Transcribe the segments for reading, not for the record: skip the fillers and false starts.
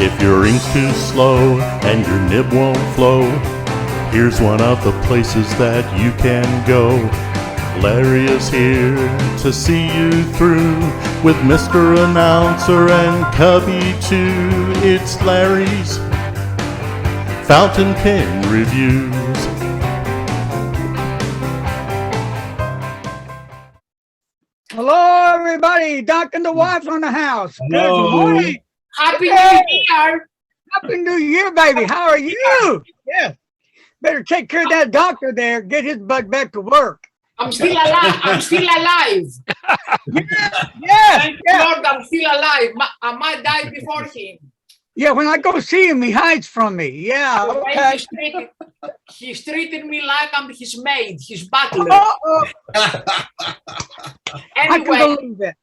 If your ink's too slow and your nib won't flow, here's one of the places that you can go. Larry is here to see you through with Mr. Announcer and Cubby too. It's Larry's Fountain Pen Reviews. Hello, everybody. Doc and the wife on the house. Hello. Good morning. Happy New Year! Happy New Year, baby. How are you? Yeah. Better take care of that doctor there. Get his butt back to work. I'm still alive. I'm still alive. Yeah. Thank Lord, I'm still alive. I might die before him. Yeah, when I go see him, he hides from me. Yeah. The way Okay. he's treated me like I'm his maid, his butler. I can Anyway, believe that.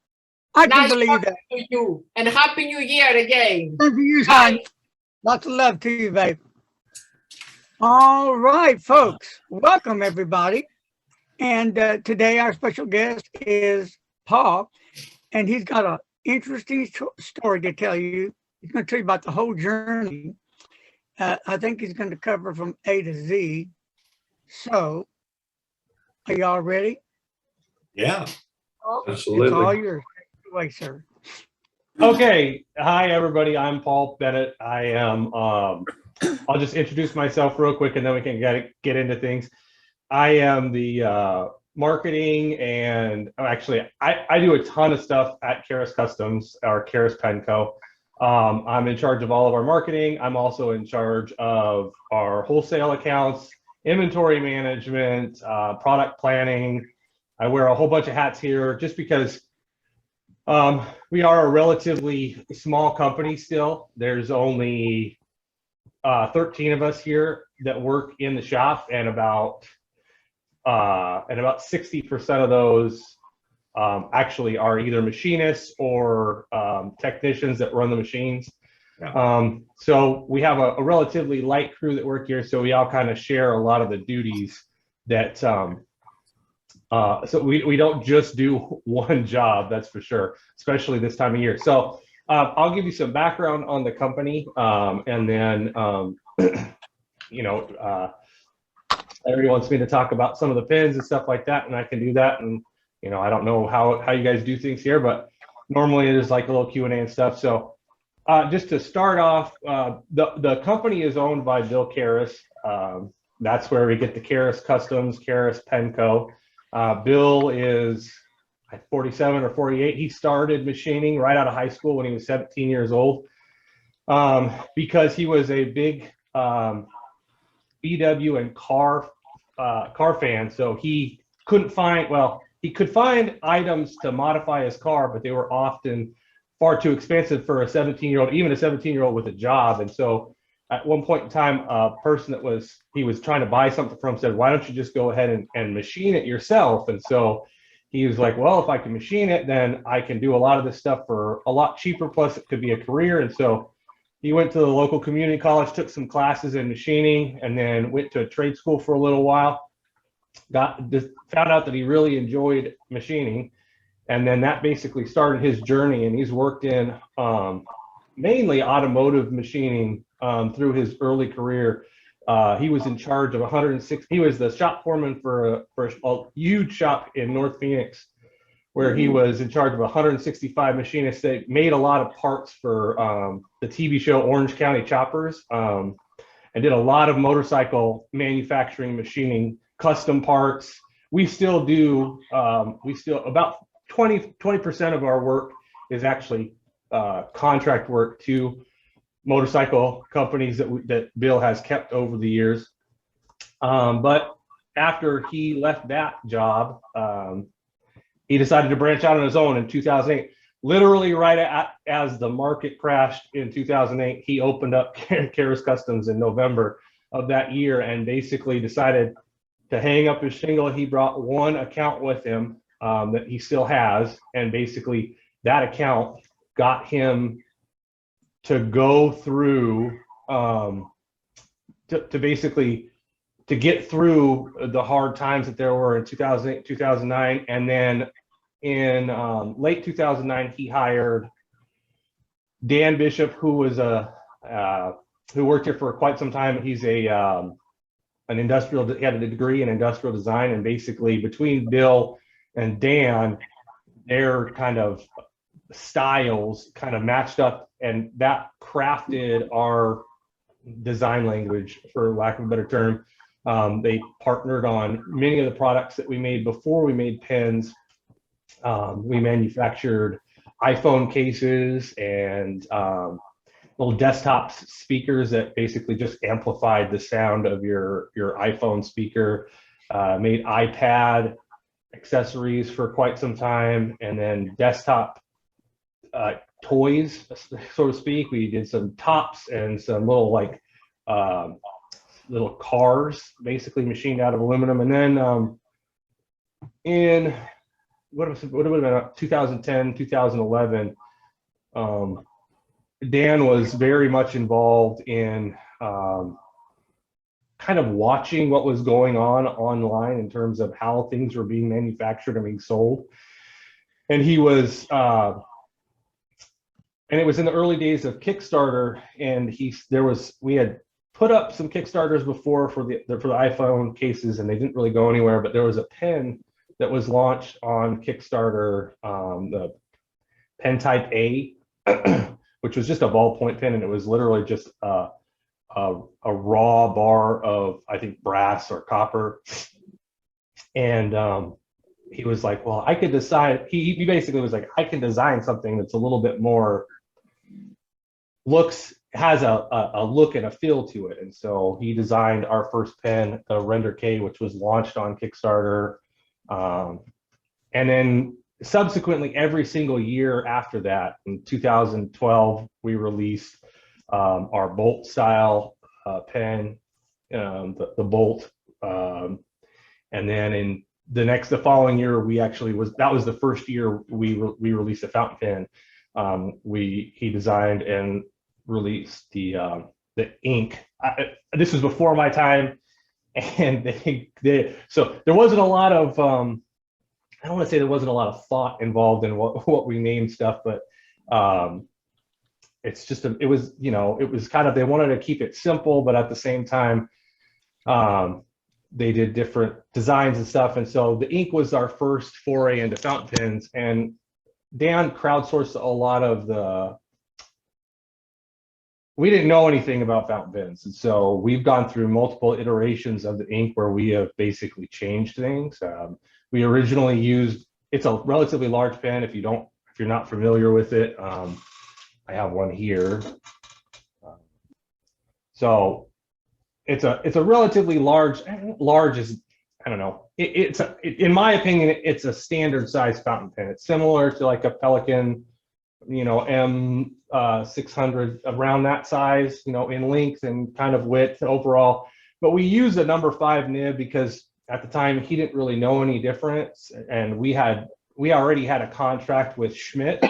I can nice believe talking that. to you, and Happy New Year again. Thank you, son. Lots of love to you, babe. All right, folks. Welcome, everybody. And today our special guest is Paul, and he's got an interesting story to tell you. He's going to tell you about the whole journey. I think he's going to cover from A to Z. So, are y'all ready? Yeah, It's all yours. Take it away, sir. Okay. Hi, everybody. I'm Paul Bennett. I am, I'll just introduce myself real quick and then we can get into things. I am the marketing and actually I do a ton of stuff at Karis Kustoms or Karis Pen Co. I'm in charge of all of our marketing. I'm also in charge of our wholesale accounts, inventory management, product planning. I wear a whole bunch of hats here just because we are a relatively small company still. There's only 13 of us here that work in the shop, and about 60% of those actually are either machinists or technicians that run the machines. Yeah. So we have a relatively light crew that work here, so we all kind of share a lot of the duties that so we don't just do one job, that's for sure, especially this time of year. So I'll give you some background on the company, and then you know, everybody wants me to talk about some of the pens and stuff like that, and I can do that. And you know, I don't know how you guys do things here, but normally there's like a little Q&A and stuff. So just to start off, the company is owned by Bill Karis. That's where we get the Karis Kustoms, Karis Pen Co. Bill is 47 or 48. He started machining right out of high school when he was 17 years old, because he was a big VW and car fan. So he couldn't find, well, he could find items to modify his car, but they were often far too expensive for a 17-year-old, even a 17-year-old with a job. And so at one point in time, a person that he was trying to buy something from said, why don't you just go ahead and machine it yourself? And so he was like, well, if I can machine it, then I can do a lot of this stuff for a lot cheaper. Plus it could be a career. And so he went to the local community college, took some classes in machining, and then went to a trade school for a little while. Found out that he really enjoyed machining. And then that basically started his journey. And he's worked in mainly automotive machining through his early career. He was in charge of 106. He was the shop foreman for a huge shop in North Phoenix, where he was in charge of 165 machinists. They made a lot of parts for the TV show Orange County Choppers, and did a lot of motorcycle manufacturing, machining, custom parts. We still do. About 20% of our work is actually contract work to motorcycle companies that Bill has kept over the years. But after he left that job, he decided to branch out on his own in 2008. Literally right as the market crashed in 2008, he opened up Karis Kustoms in November of that year and basically decided to hang up his shingle. He brought one account with him that he still has, and basically that account got him to go through to get through the hard times that there were in 2008, 2009. And then in late 2009, he hired Dan Bishop, who was a who worked here for quite some time. He's he had a degree in industrial design, and basically between Bill and Dan, their kind of styles kind of matched up, and that crafted our design language, for lack of a better term. They partnered on many of the products that we made before we made pens. We manufactured iPhone cases and little desktop speakers that basically just amplified the sound of your iPhone speaker. Made iPad accessories for quite some time, and then desktop toys, so to speak. We did some tops and some little like little cars, basically machined out of aluminum. And then in what would have been 2010, 2011, Dan was very much involved in kind of watching what was going on online in terms of how things were being manufactured and being sold. And he was, and it was in the early days of Kickstarter, and we had put up some Kickstarters before for the iPhone cases, and they didn't really go anywhere. But there was a pen that was launched on Kickstarter, the Pen Type A, which was just a ballpoint pen, and it was literally just a raw bar of, I think, brass or copper. And he was like, well, I could decide. He basically was like, I can design something that's a little bit more has a look and a feel to it. And so he designed our first pen, the Render K, which was launched on Kickstarter. And then subsequently, every single year after that, in 2012, we released our Bolt style pen, the Bolt. And then in the following year, that was the first year we released a fountain pen. He designed and released the ink. This was before my time, and so there wasn't a lot of I don't want to say there wasn't a lot of thought involved in what we named stuff, but it's just it was kind of, they wanted to keep it simple, but at the same time they did different designs and stuff. And so the ink was our first foray into fountain pens, and Dan crowdsourced a lot of we didn't know anything about fountain pens. And so we've gone through multiple iterations of the ink where we have basically changed things. We originally it's a relatively large pen. If you're not familiar with it, I have one here. So it's a relatively large is, I don't know. In my opinion, it's a standard size fountain pen. It's similar to like a Pelican, M600, around that size, in length and kind of width overall. But we use a number 5 nib because at the time he didn't really know any difference, and we already had a contract with Schmidt.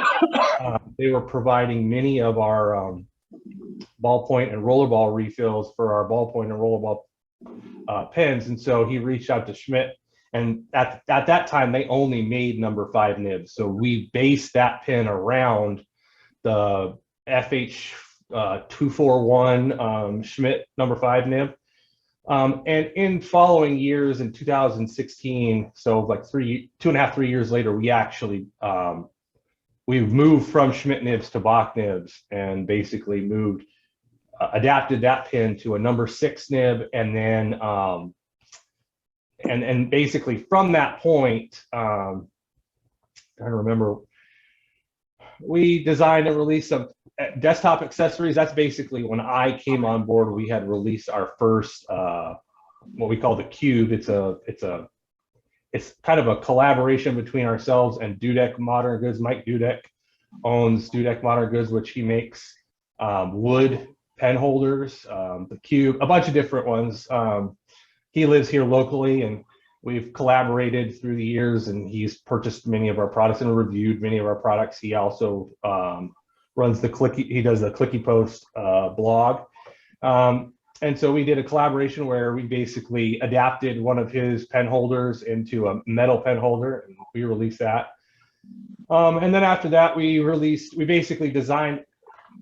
They were providing many of our ballpoint and rollerball refills for our ballpoint and rollerball pens, and so he reached out to Schmidt, and at that time they only made number 5 nibs, so we based that pen around the FH 241 Schmidt number 5 nib. And in following years, in 2016, so like 2.5-3 years later, we actually we've moved from Schmidt nibs to Bach nibs, and basically adapted that pen to a number 6 nib, and then and basically from that point, I remember we designed and released some desktop accessories. That's basically when I came on board. We had released our first what we call the Cube. It's kind of a collaboration between ourselves and Dudek Modern Goods. Mike Dudek owns Dudek Modern Goods, which he makes wood pen holders, the Cube, a bunch of different ones. He lives here locally, and we've collaborated through the years, and he's purchased many of our products and reviewed many of our products. He also runs he does the Clicky Post blog. And so we did a collaboration where we basically adapted one of his pen holders into a metal pen holder, and we released that. And then after that, we basically designed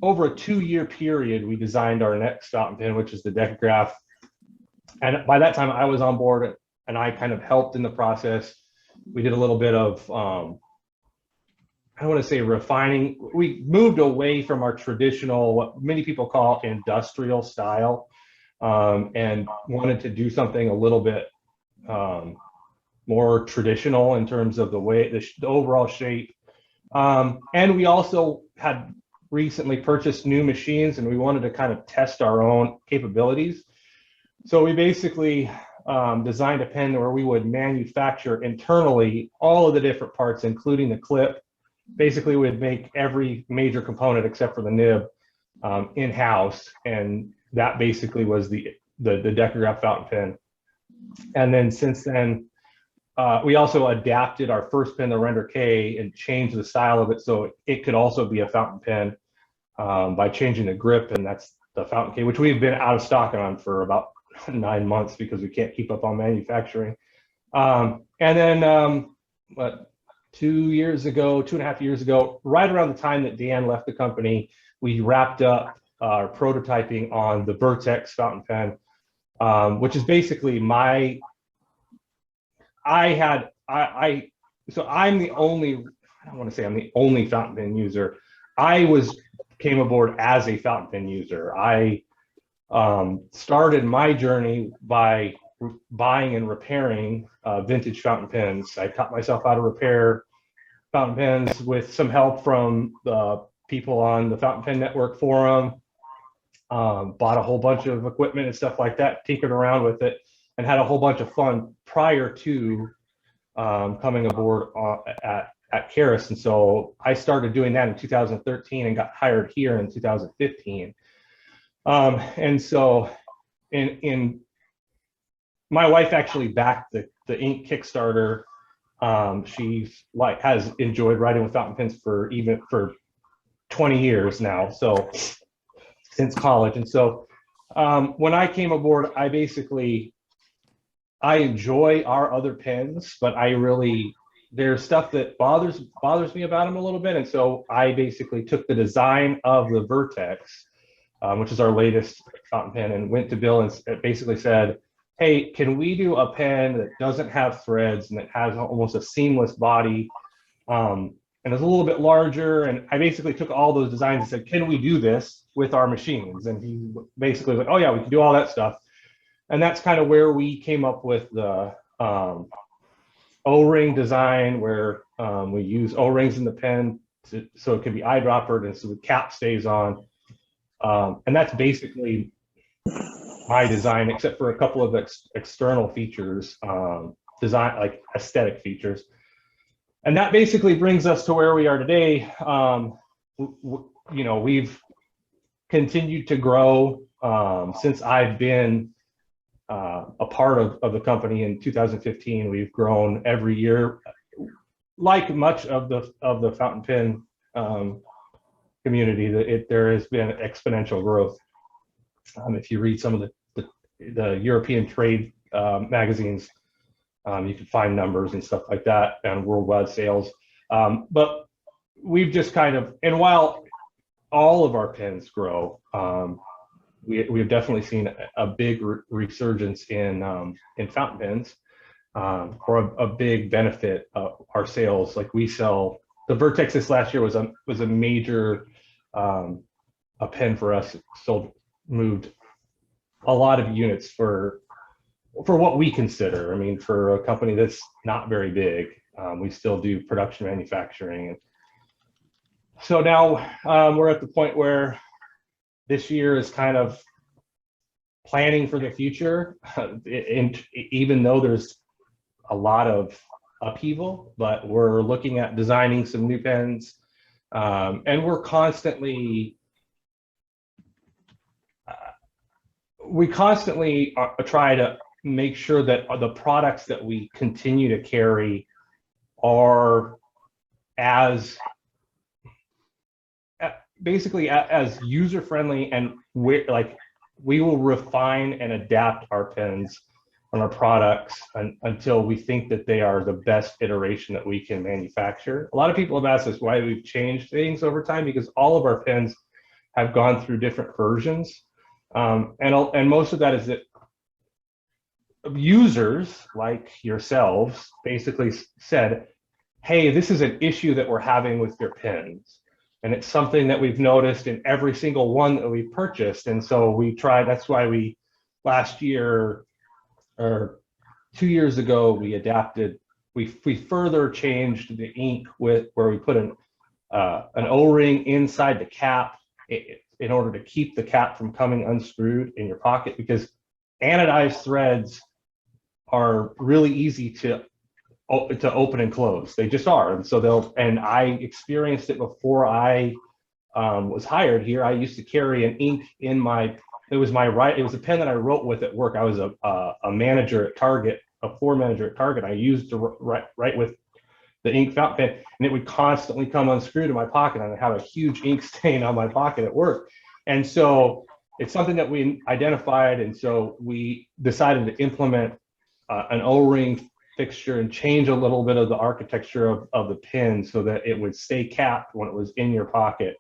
over a 2-year period, we designed our next fountain pen, which is the Decograph. And by that time, I was on board, and I kind of helped in the process. We did a little bit of, I don't want to say refining. We moved away from our traditional, what many people call industrial style, and wanted to do something a little bit more traditional in terms of the way, the overall shape. And we also had recently purchased new machines, and we wanted to kind of test our own capabilities. So we basically designed a pen where we would manufacture internally all of the different parts, including the clip. Basically, we'd make every major component except for the nib in-house, and that basically was the Decograph fountain pen. And then since then, we also adapted our first pen, the Render K, and changed the style of it so it could also be a fountain pen by changing the grip, and that's the Fountain K, which we've been out of stock on for about 9 months because we can't keep up on manufacturing. And then, 2.5 years ago, right around the time that Dan left the company, we wrapped up our prototyping on the Vertex Fountain Pen, which is basically so I'm the only, I don't want to say I'm the only fountain pen user. Came aboard as a fountain pen user. I started my journey by buying and repairing vintage fountain pens. I taught myself how to repair fountain pens with some help from the people on the Fountain Pen Network forum. Bought a whole bunch of equipment and stuff like that, tinkered around with it, and had a whole bunch of fun prior to coming aboard at Karis. And so I started doing that in 2013 and got hired here in 2015. And so in my wife actually backed the ink Kickstarter. She's has enjoyed writing with fountain pens for 20 years now, so since college. And so when I came aboard, I enjoy our other pens, but there's stuff that bothers me about them a little bit. And so I basically took the design of the Vertex, which is our latest fountain pen, and went to Bill and basically said, hey, can we do a pen that doesn't have threads and that has almost a seamless body, and it's a little bit larger? And I basically took all those designs and said, can we do this with our machines? And he basically was like, oh yeah, we can do all that stuff. And that's kind of where we came up with the O-ring design, where we use O-rings in the pen so it can be eyedroppered and so the cap stays on. And that's basically my design, except for a couple of external features, design, like aesthetic features. And that basically brings us to where we are today. We've continued to grow since I've been a part of the company in 2015. We've grown every year, like much of the fountain pen community. There has been exponential growth. If you read some of the European trade magazines, you can find numbers and stuff like that and worldwide sales. But we've just kind of, and while all of our pens grow, we've definitely seen a big resurgence in fountain pens, or a big benefit of our sales. Like we sell the Vertex this last year was a major a pen for us. Moved a lot of units for what we consider. I mean, for a company that's not very big, we still do production manufacturing. And so now we're at the point where this year is kind of planning for the future, and even though there's a lot of upheaval, but we're looking at designing some new pens, and we're constantly try to make sure that the products that we continue to carry are as basically as user-friendly, and we will refine and adapt our pens and our products until we think that they are the best iteration that we can manufacture. A lot of people have asked us why we've changed things over time, because all of our pens have gone through different versions. And most of that is that users like yourselves basically said, hey, this is an issue that we're having with your pens. And it's something that we've noticed in every single one that we've purchased. And so we tried, that's why we last year or 2 years ago, we adapted, we further changed the ink with where we put an O-ring inside the cap in order to keep the cap from coming unscrewed in your pocket, because anodized threads are really easy to open and close. They just are. And so and I experienced it before I was hired here. I used to carry an ink in it was a pen that I wrote with at work. I was a manager at Target, a floor manager at Target. I used to write with the ink fountain pen, and it would constantly come unscrewed in my pocket, and I'd have a huge ink stain on my pocket at work. And so it's something that we identified, and so we decided to implement an O-ring fixture and change a little bit of the architecture of the pin so that it would stay capped when it was in your pocket.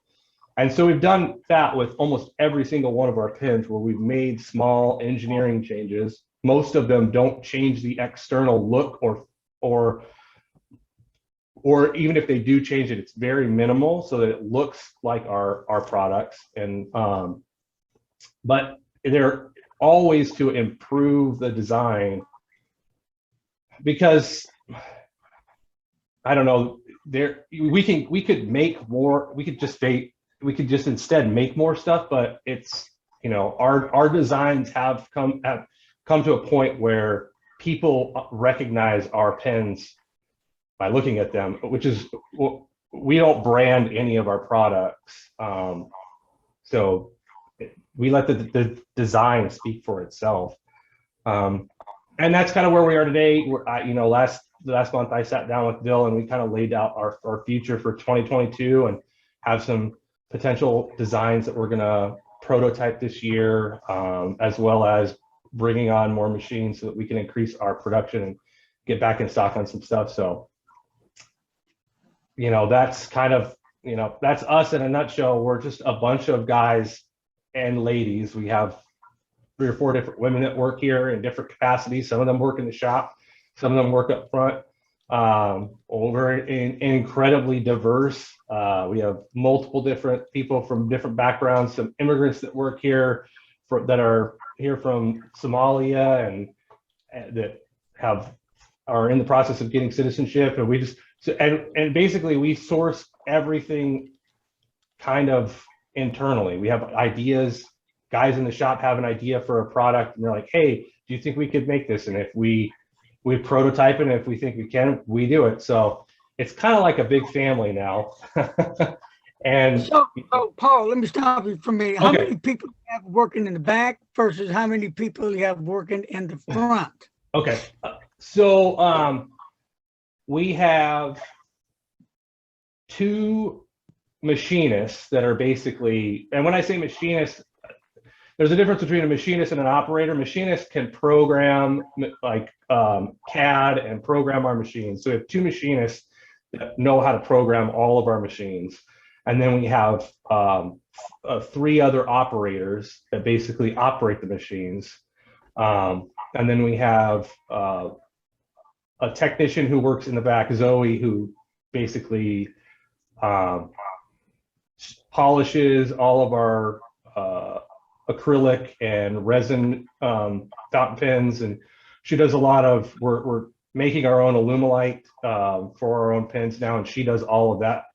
And so we've done that with almost every single one of our pins, where we've made small engineering changes. Most of them don't change the external look, or even if they do change it, it's very minimal so that it looks like our products. And but they're always to improve the design, because I don't know, we could make more, we could just instead make more stuff, but it's, you know, our designs have come to a point where people recognize our pens by looking at them, which is, we don't brand any of our products. So we let the design speak for itself. And that's kind of where we are today. You know, last month I sat down with Bill and we kind of laid out our future for 2022 and have some potential designs that we're going to prototype this year, as well as bringing on more machines so that we can increase our production and get back in stock on some stuff. So, you know, that's kind of, you know, that's us in a nutshell. We're just a bunch of guys and ladies. We have 3 or 4 different women that work here in different capacities. Some of them work in the shop, some of them work up front. We're incredibly diverse. We have multiple different people from different backgrounds, some immigrants that work here that are here from Somalia and that are in the process of getting citizenship. And we just, and basically we source everything kind of internally. We have ideas. Guys in the shop have an idea for a product and they're like, hey, do you think we could make this? And if we prototype it, and if we think we can, we do it. So it's kind of like a big family now. And so Paul, let me stop you for a minute. How many people you have working in the back versus how many people you have working in the front? Okay. So we have 2 machinists that are basically, and when I say machinists, there's a difference between a machinist and an operator. Machinists can program like CAD and program our machines. So we have 2 machinists that know how to program all of our machines. And then we have 3 other operators that basically operate the machines. And then we have a technician who works in the back, Zoe, who basically polishes all of our acrylic and resin fountain pens, and she does a lot of, we're making our own Alumilite for our own pens now, and she does all of that.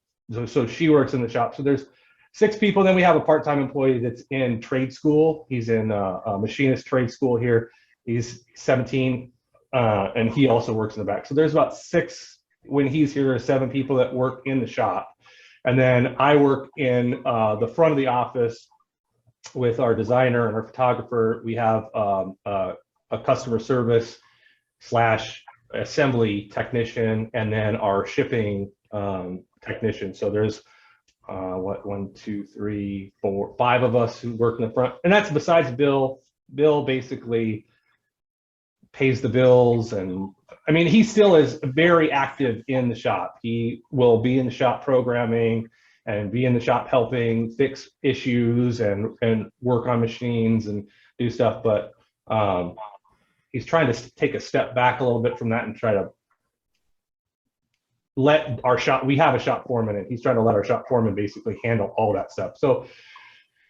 So she works in the shop. So there's 6 people. Then we have a part-time employee that's in trade school. He's in a machinist trade school here. He's 17, and he also works in the back. So there's about 6 when he's here, 7 people that work in the shop. And then I work in the front of the office with our designer and our photographer. We have a customer service / assembly technician, and then our shipping technician. So there's 1, 2, 3, 4, 5 of us who work in the front, and that's besides Bill. Bill basically pays the bills, and I mean, he still is very active in the shop. He will be in the shop programming. and be in the shop helping fix issues and work on machines and do stuff. But he's trying to take a step back a little bit from that and try to let our shop, we have a shop foreman, and he's trying to let our shop foreman basically handle all that stuff. So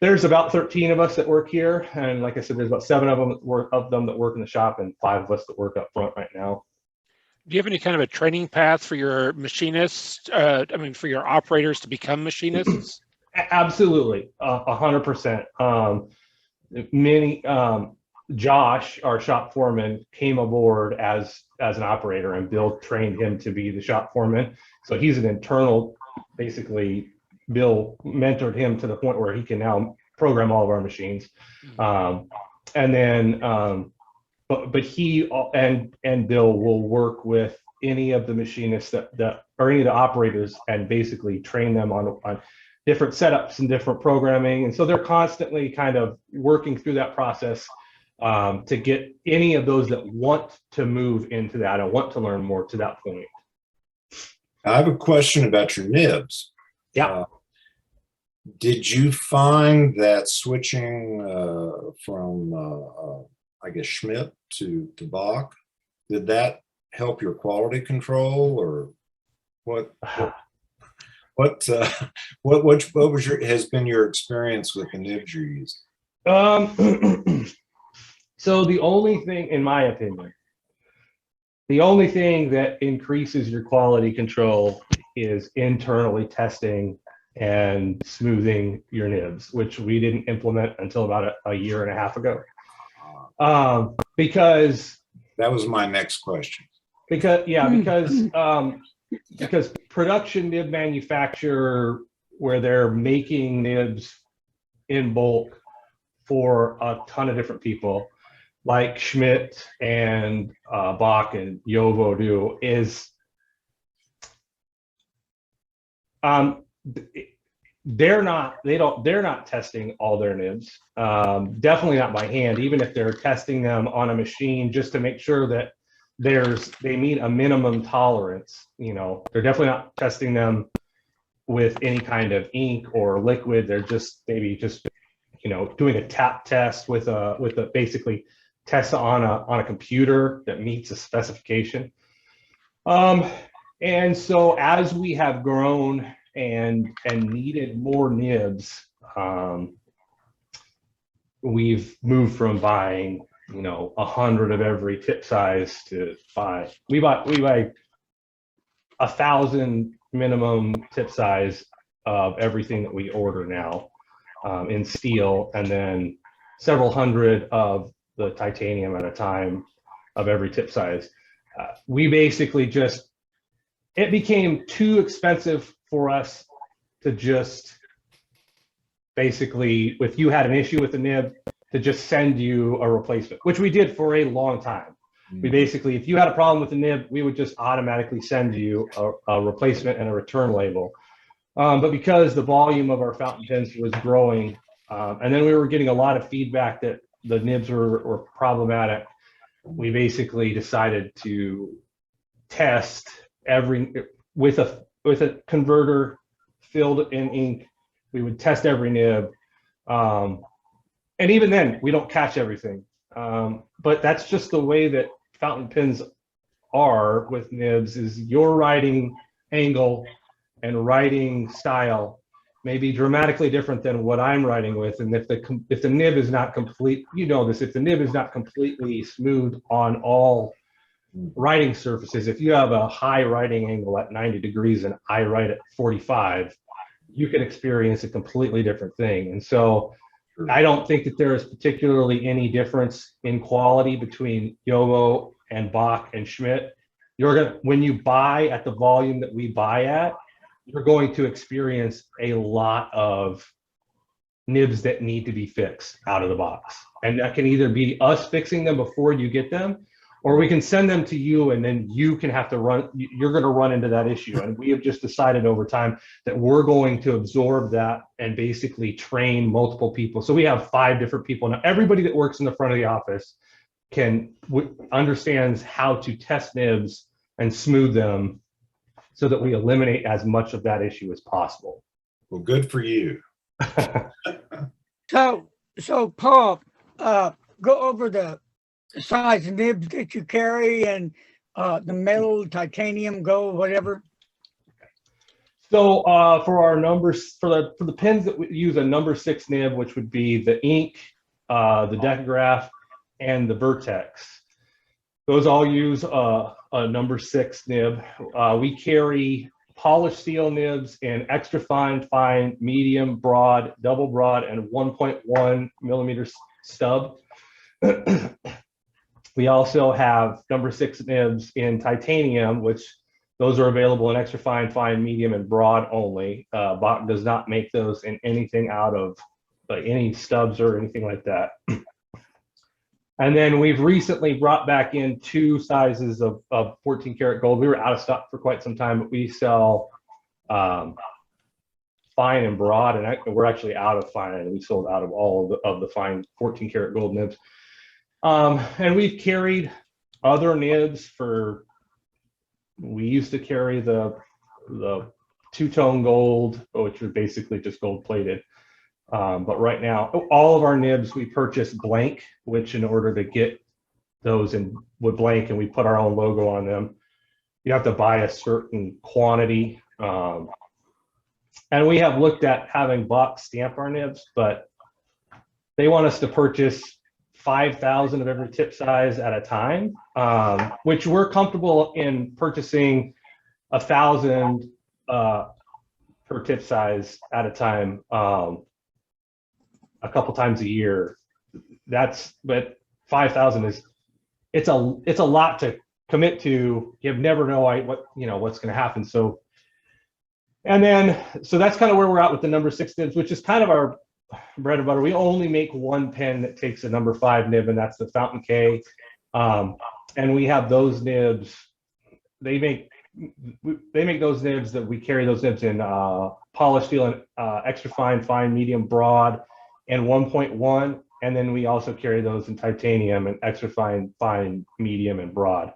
there's about 13 of us that work here. And like I said, there's about 7 of them that work in the shop, and 5 of us that work up front right now. Do you have any kind of a training path for your machinists? For your operators to become machinists? Absolutely, 100%. Josh, our shop foreman, came aboard as an operator, and Bill trained him to be the shop foreman. So he's an internal, basically. Bill mentored him to the point where he can now program all of our machines. And then, but he and Bill will work with any of the machinists that or any of the operators, and basically train them on different setups and different programming. And so they're constantly kind of working through that process to get any of those that want to move into that and want to learn more to that point. I have a question about your nibs. Yeah. Did you find that switching from, I guess, Schmidt to Bach, did that help your quality control, or what? What has been your experience with the nibs you're using? So the only thing, in my opinion, the only thing that increases your quality control is internally testing and smoothing your nibs, which we didn't implement until about a year and a half ago. Because that was my next question. Because production nib manufacturer, where they're making nibs in bulk for a ton of different people, like Schmidt and Bach and Jovo do, is they're not testing all their nibs. Definitely not by hand, even if they're testing them on a machine just to make sure that they meet a minimum tolerance. You know, they're definitely not testing them with any kind of ink or liquid. They're just maybe just, you know, doing a tap test with a basically test on a computer that meets a specification. And so as we have grown and needed more nibs, we've moved from buying, you know, 100 of every tip size to we buy 1,000 minimum tip size of everything that we order now in steel, and then several hundred of the titanium at a time of every tip size. We basically it became too expensive for us to just basically, if you had an issue with the nib, to just send you a replacement, which we did for a long time. We basically, if you had a problem with the nib, we would just automatically send you a replacement and a return label. But because the volume of our fountain pens was growing, and then we were getting a lot of feedback that the nibs were problematic, we basically decided to test with a converter filled in ink. We would test every nib, and even then we don't catch everything. But that's just the way that fountain pens are with nibs. Is your writing angle and writing style may be dramatically different than what I'm writing with, and if the nib is not complete, you know this, if the nib is not completely smooth on all writing surfaces, if you have a high writing angle at 90 degrees and I write at 45, you can experience a completely different thing. And so I don't think that there is particularly any difference in quality between Jovo and Bach and Schmidt. When you buy at the volume that we buy at, you're going to experience a lot of nibs that need to be fixed out of the box. And that can either be us fixing them before you get them, or we can send them to you and then you're going to run into that issue. And we have just decided over time that we're going to absorb that and basically train multiple people. So we have 5 different people now. Everybody that works in the front of the office understands how to test nibs and smooth them, so that we eliminate as much of that issue as possible. Well, good for you. So Paul, go over the size nibs that you carry and the metal, titanium, gold, whatever. So for our numbers, for the pens that we use a number 6 nib, which would be the ink, the Decograph, and the Vertex. Those all use a number 6 nib. We carry polished steel nibs in extra fine, fine, medium, broad, double broad, and 1.1 millimeter stub. We also have number 6 nibs in titanium, which those are available in extra fine, fine, medium, and broad only. Bach does not make those in anything out of any stubs or anything like that. And then we've recently brought back in 2 sizes of 14 karat gold. We were out of stock for quite some time, but we sell fine and broad, and we're actually out of fine, and we sold out of all of the fine 14 karat gold nibs. And we've carried other nibs for. We used to carry the 2-tone gold, which was basically just gold plated. But right now, all of our nibs we purchase blank, which in order to get those in with blank and we put our own logo on them, you have to buy a certain quantity. And we have looked at having Bach stamp our nibs, but they want us to purchase 5,000 of every tip size at a time, which we're comfortable in purchasing 1,000 per tip size at a time, a couple times a year. But 5,000 is it's a lot to commit to. You never know what's going to happen. So that's kind of where we're at with the number 6 nibs, which is kind of our bread and butter. We only make one pen that takes a number 5 nib, and that's the Fountain K. And we have those nibs. They make those nibs that we carry those nibs in polished steel and extra fine, fine, medium, broad, and 1.1. And then we also carry those in titanium and extra fine, fine, medium, and broad.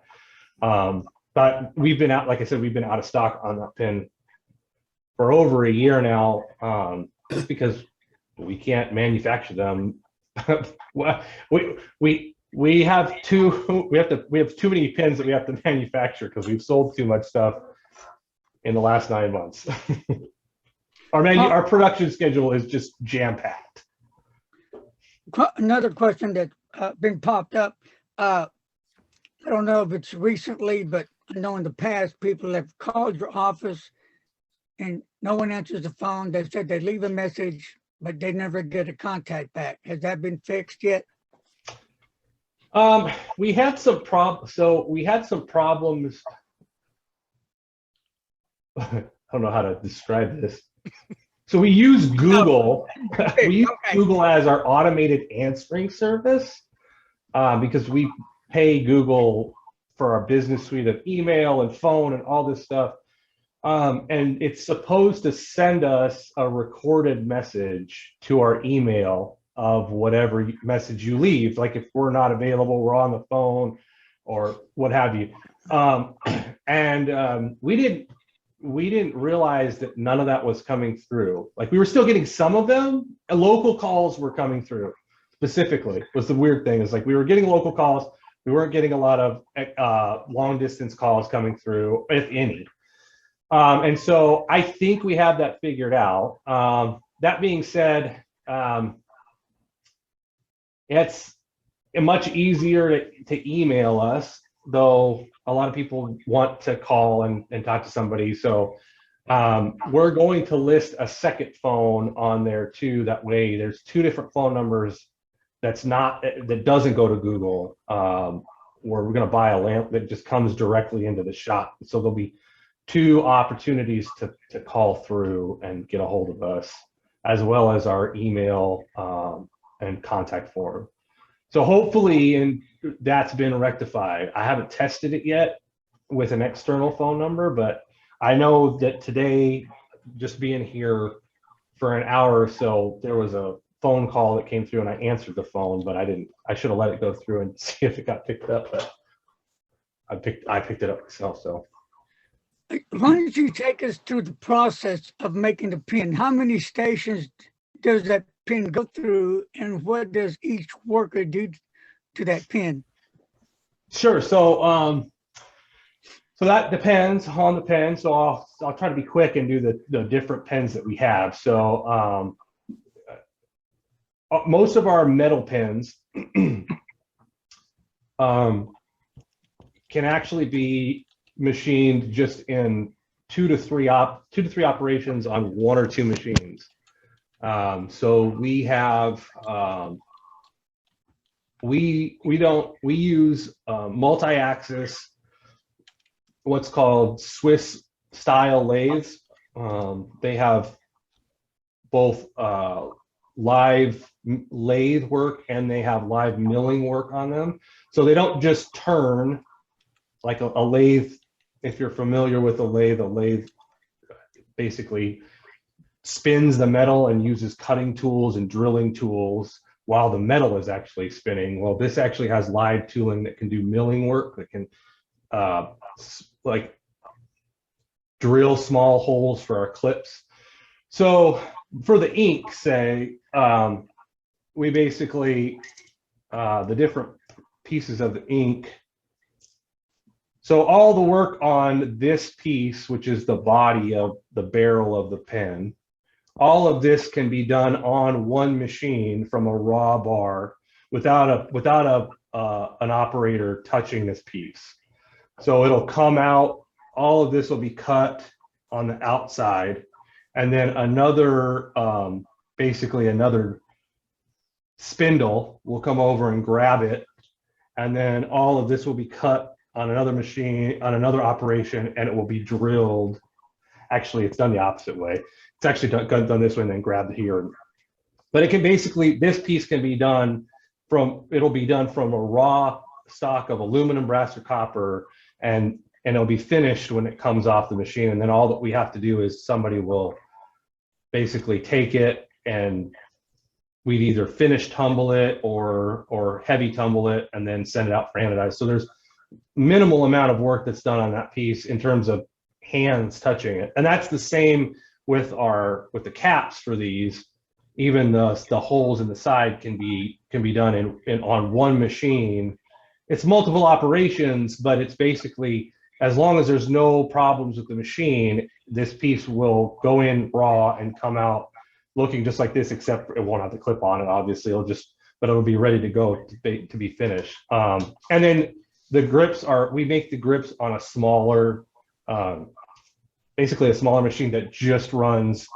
But we've been out, like I said, we've been out of stock on that pen for over a year now, just because we can't manufacture them. we have too many pens that we have to manufacture because we've sold too much stuff in the last 9 months. Our production schedule is just jam-packed. Another question that been popped up. I don't know if it's recently, but I know in the past people have called your office and no one answers the phone. They said they leave a message, but they never get a contact back. Has that been fixed yet? We had some problems. I don't know how to describe this. So we use Google. We use Google as our automated answering service because we pay Google for our business suite of email and phone and all this stuff. And it's supposed to send us a recorded message to our email of whatever message you leave. Like if we're not available, we're on the phone or what have you. We didn't realize that none of that was coming through. Like we were still getting some of them. Local calls were coming through specifically was the weird thing. Is like we were getting local calls. We weren't getting a lot of long distance calls coming through, if any. And so I think we have that figured out. That being said, it's much easier to email us, though a lot of people want to call and talk to somebody. So we're going to list a second phone on there too. That way there's 2 different phone numbers that doesn't go to Google, where we're going to buy a lamp that just comes directly into the shop. So there'll be 2 opportunities to call through and get a hold of us, as well as our email and contact form. So hopefully that's been rectified. I haven't tested it yet with an external phone number, but I know that today, just being here for an hour or so, there was a phone call that came through and I answered the phone, but I should have let it go through and see if it got picked up, but I picked it up myself. So Why don't you take us through the process of making the pen? How many stations does that pen go through, and what does each worker do to that pen? Sure. So that depends on the pen. So I'll try to be quick and do the different pens that we have. So most of our metal pens can actually be machined just in two to three operations on one or two machines. So we have we use multi-axis, what's called Swiss style lathes. They have both live lathe work and they have live milling work on them. So they don't just turn like a lathe. If you're familiar with a lathe basically spins the metal and uses cutting tools and drilling tools while the metal is actually spinning. Well, this actually has live tooling that can do milling work, that can like drill small holes for our clips. So for the ink, say, we basically, the different pieces of the ink. So all the work on this piece, which is the body of the barrel of the pen, all of this can be done on one machine from a raw bar without an operator touching this piece. So it'll come out, all of this will be cut on the outside, and then another, basically another spindle will come over and grab it, and then all of this will be cut on another machine, on another operation, and it will be drilled. Actually, it's done the opposite way. It's actually done this way and then grabbed here. But it can basically, this piece can be done from, it'll be done from a raw stock of aluminum, brass, or copper, and it'll be finished when it comes off the machine. And then all that we have to do is somebody will basically take it and we'd either finish tumble it or heavy tumble it and then send it out for anodized. So there's minimal amount of work that's done on that piece in terms of hands touching it. And that's the same with the caps for these. Even the holes in the side can be done on one machine. It's multiple operations, but it's basically, as long as there's no problems with the machine, this piece will go in raw and come out looking just like this, except it won't have the clip on it, obviously. But it'll be ready to go to be finished. And then the grips we make the grips on a smaller, basically a smaller machine that just runs.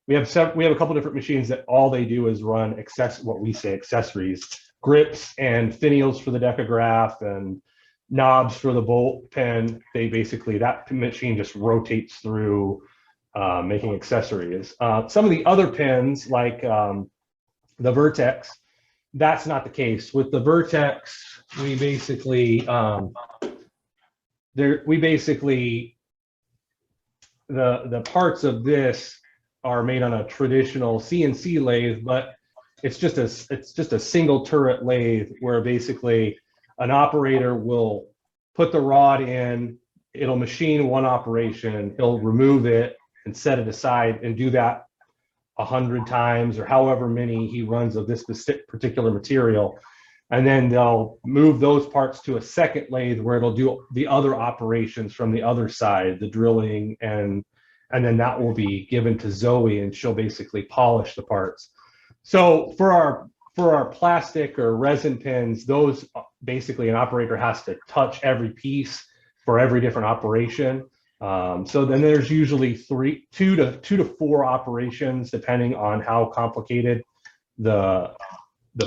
We have a couple different machines that all they do is run what we say accessories, grips and finials for the decograph and knobs for the bolt pen. They basically, that machine just rotates through making accessories. Some of the other pens, like the Vertex, that's not the case. With the Vertex, we basically, the parts of this are made on a traditional CNC lathe, but it's just a single turret lathe where basically an operator will put the rod in, it'll machine one operation, he'll remove it and set it aside and do that 100 times or however many he runs of this particular material. And then they'll move those parts to a second lathe where it'll do the other operations from the other side, the drilling, and then that will be given to Zoe and she'll basically polish the parts. So for our plastic or resin pens, those basically an operator has to touch every piece for every different operation. So then there's usually two to four operations depending on how complicated the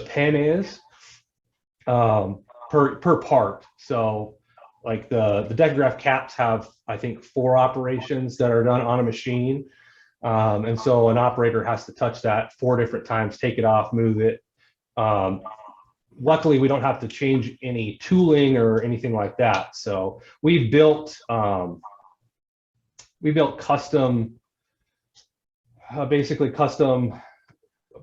pen is per part. So like the decograph caps have, I think, 4 operations that are done on a machine. And so an operator has to touch that 4 different times, take it off, move it. Luckily, we don't have to change any tooling or anything like that. So we built custom, basically custom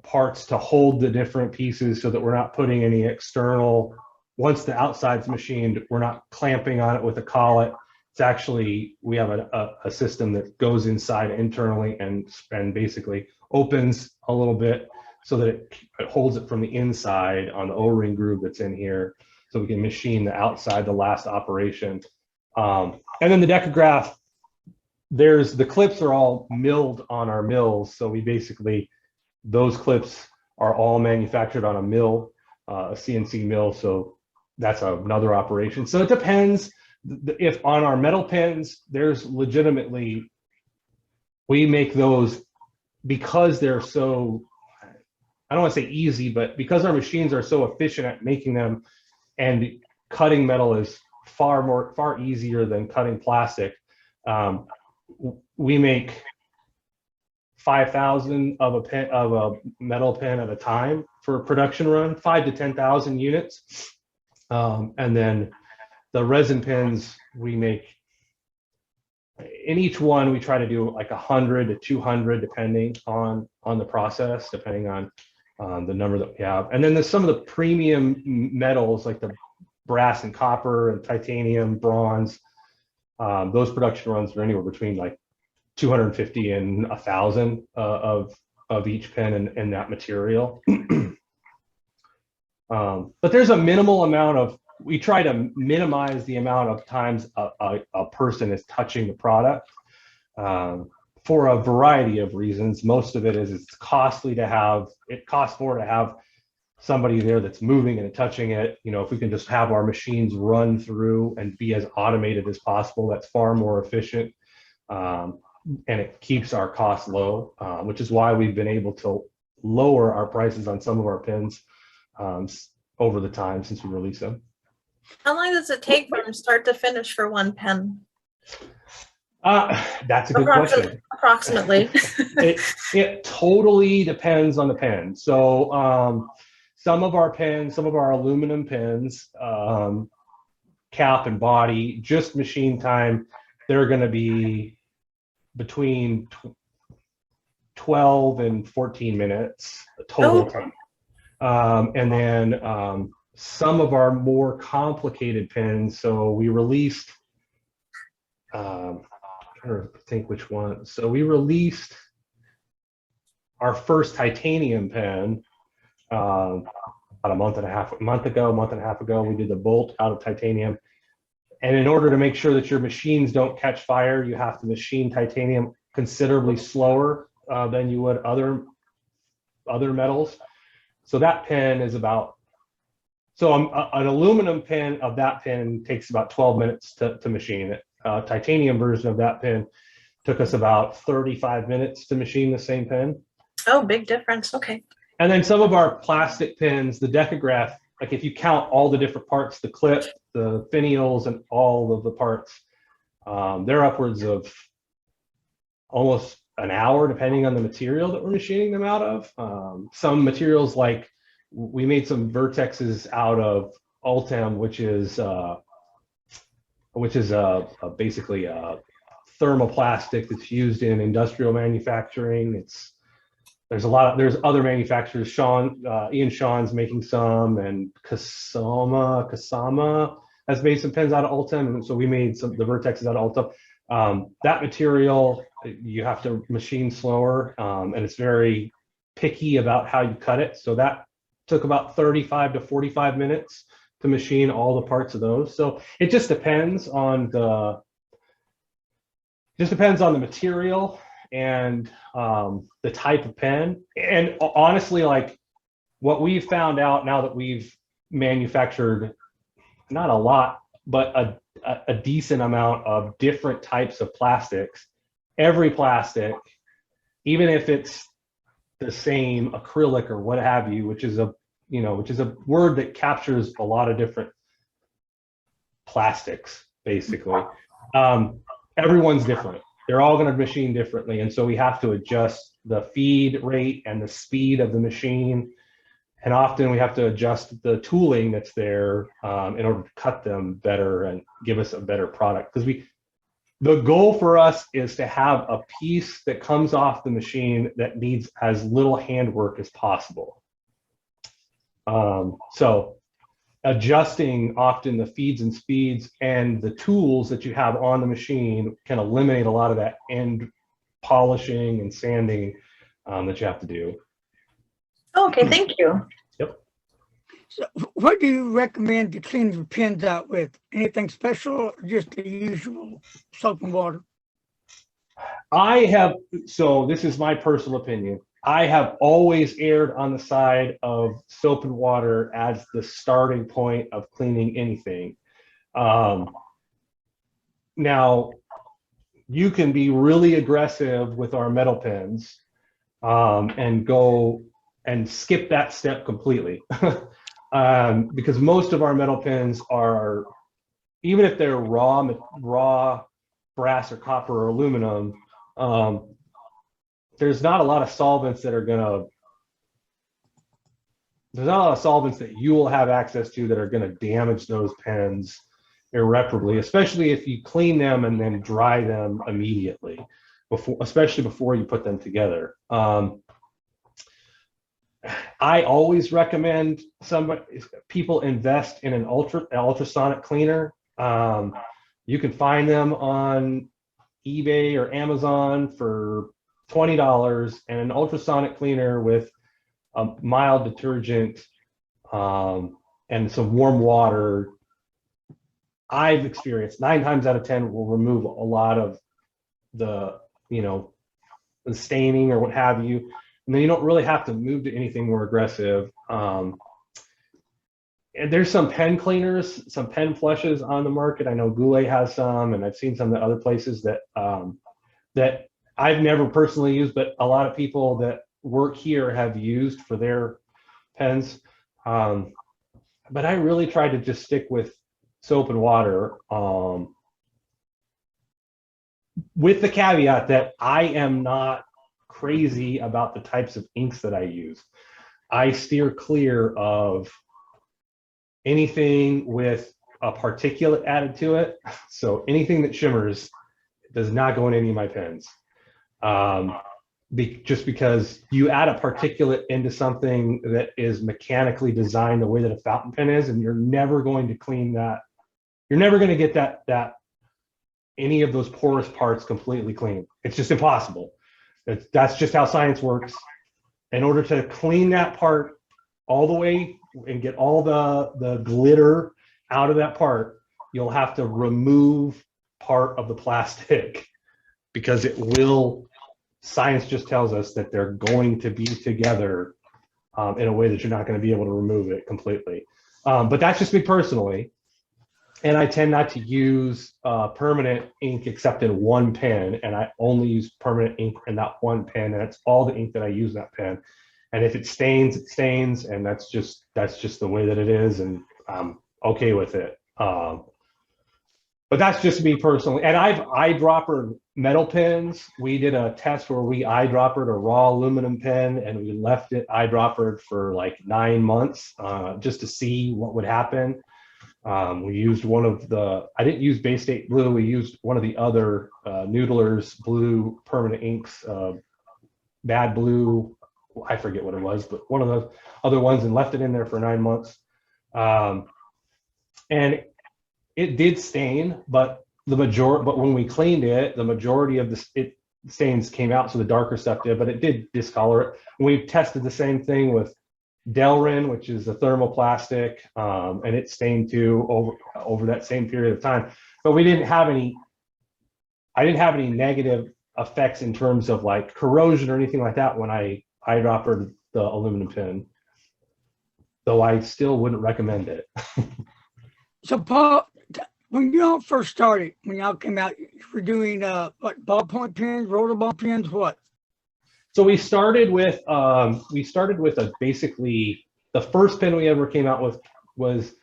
parts to hold the different pieces so that we're not putting any external, once the outside's machined, we're not clamping on it with a collet It's actually, we have a system that goes inside internally and basically opens a little bit so that it holds it from the inside on the O-ring groove that's in here, so we can machine the outside, the last operation. And then the decograph, the clips are all milled on our mills. So we basically, those clips are all manufactured on a mill, a CNC mill. So that's another operation. So it depends. If on our metal pens, there's legitimately, we make those because they're so, I don't want to say easy, but because our machines are so efficient at making them, and cutting metal is far easier than cutting plastic. We make 5,000 of a metal pen at a time for a production run, 5,000 to 10,000 units. And then the resin pens we make, in each one we try to do like 100 to 200 depending on the process, depending on the number that we have. And then there's some of the premium metals like the brass and copper and titanium, bronze. Those production runs are anywhere between like 250 and 1,000 of each pen and that material. But there's a minimal amount of, we try to minimize the amount of times a person is touching the product for a variety of reasons. Most of it is it's costly to have, it costs more to have somebody there that's moving and touching it. You know, if we can just have our machines run through and be as automated as possible, that's far more efficient. And it keeps our costs low, which is why we've been able to lower our prices on some of our pens over the time since we released them. How long does it take from start to finish for one pen? That's a good question. Approximately. It totally depends on the pen. So some of our pens, some of our aluminum pens, cap and body, just machine time, they're going to be between 12 and 14 minutes total time. And then some of our more complicated pens, so we released, I'm trying to think which one. So we released our first titanium pen about a month and a half ago. We did the bolt out of titanium. And in order to make sure that your machines don't catch fire, you have to machine titanium considerably slower than you would other metals. So that pen is about, so an aluminum pen of that pen takes about 12 minutes to machine it. Titanium version of that pen took us about 35 minutes to machine the same pen. Oh, big difference. Okay. And then some of our plastic pens, the decograph, like if you count all the different parts, the clip, the finials, and all of the parts, they're upwards of almost an hour, depending on the material that we're machining them out of. Some materials, like we made some Vertexes out of Ultem, which is basically a thermoplastic that's used in industrial manufacturing. There's other manufacturers. Ian Sean's making some, and Kasama has made some pens out of Ultem, and so we made the Vertexes out of Ultem. That material you have to machine slower, and it's very picky about how you cut it. So that took about 35 to 45 minutes to machine all the parts of those. So it just depends on the material and the type of pen. And honestly, like what we've found out now that we've manufactured not a lot, but a decent amount of different types of plastics, every plastic, even if it's the same acrylic or what have you, which is a word that captures a lot of different plastics, basically. Everyone's different. They're all going to machine differently. And so we have to adjust the feed rate and the speed of the machine. And often we have to adjust the tooling that's there in order to cut them better and give us a better product. Because the goal for us is to have a piece that comes off the machine that needs as little handwork as possible. So adjusting often the feeds and speeds and the tools that you have on the machine can eliminate a lot of that end polishing and sanding that you have to do. Okay, thank you. So what do you recommend to clean your pens out with? Anything special or just the usual soap and water? So this is my personal opinion. I have always erred on the side of soap and water as the starting point of cleaning anything. Now, you can be really aggressive with our metal pens and go and skip that step completely. Because most of our metal pens are, even if they're raw brass or copper or aluminum, there's not a lot of solvents that you will have access to that are going to damage those pens irreparably, especially if you clean them and then dry them immediately, especially before you put them together. I always recommend people invest in an ultrasonic cleaner. You can find them on eBay or Amazon for $20, and an ultrasonic cleaner with a mild detergent and some warm water, I've experienced 9 times out of 10 will remove a lot of the, the staining or what have you. And then you don't really have to move to anything more aggressive. And there's some pen cleaners, some pen flushes on the market. I know Goulet has some, and I've seen some at other places that that I've never personally used, but a lot of people that work here have used for their pens. But I really try to just stick with soap and water, with the caveat that I am not crazy about the types of inks that I use. I steer clear of anything with a particulate added to it. So anything that shimmers does not go in any of my pens. Just because you add a particulate into something that is mechanically designed the way that a fountain pen is, and you're never going to clean that. You're never going to get that any of those porous parts completely clean. It's just impossible. That's just how science works. In order to clean that part all the way and get all the glitter out of that part, you'll have to remove part of the plastic, because it will, science just tells us that they're going to be together in a way that you're not going to be able to remove it completely. But that's just me personally. And I tend not to use permanent ink except in one pen, and I only use permanent ink in that one pen, and that's all the ink that I use in that pen. And if it stains, it stains, and that's just the way that it is, and I'm okay with it. But that's just me personally. And I've eyedroppered metal pens. We did a test where we eyedroppered a raw aluminum pen, and we left it eyedroppered for like 9 months just to see what would happen. We used one of the, I didn't use Bay State Blue, we used one of the other Noodler's blue permanent inks, Bad Blue, I forget what it was, but one of those other ones, and left it in there for 9 months. And it did stain, but when we cleaned it, the majority of the stains came out, so the darker stuff did, but it did discolor it. We've tested the same thing with Delrin, which is a thermoplastic, and it stained too over that same period of time. But I didn't have any negative effects in terms of like corrosion or anything like that when I eyedroppered the aluminum pen, though I still wouldn't recommend it. So Paul, when y'all first started, when y'all came out, you were doing what, ballpoint pens, roller ball pens, what? So we started with basically the first pen we ever came out with was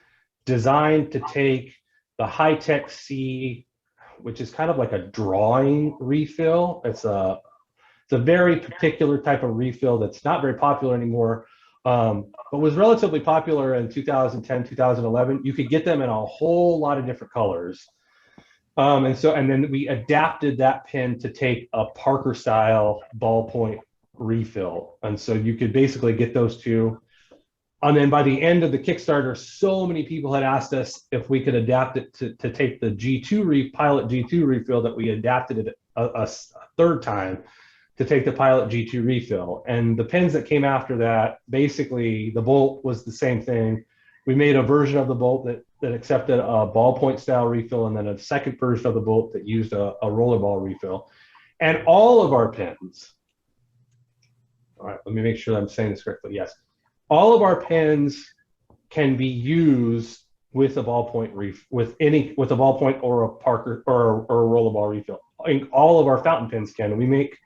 designed to take the High-Tech C, which is kind of like a drawing refill. It's a very particular type of refill that's not very popular anymore, but was relatively popular in 2010, 2011. You could get them in a whole lot of different colors. And then we adapted that pen to take a Parker style ballpoint refill. And so you could basically get those two. And then by the end of the Kickstarter, so many people had asked us if we could adapt it to take the pilot G2 refill that we adapted it a third time to take the pilot G2 refill. And the pens that came after that, basically the bolt was the same thing. We made a version of the bolt that accepted a ballpoint style refill, and then a second version of the bolt that used a rollerball refill. And all of our pens, all right, let me make sure I'm saying this correctly. Yes. All of our pens can be used with a ballpoint with a ballpoint or a Parker or a rollerball refill. I mean, all of our fountain pens can. We make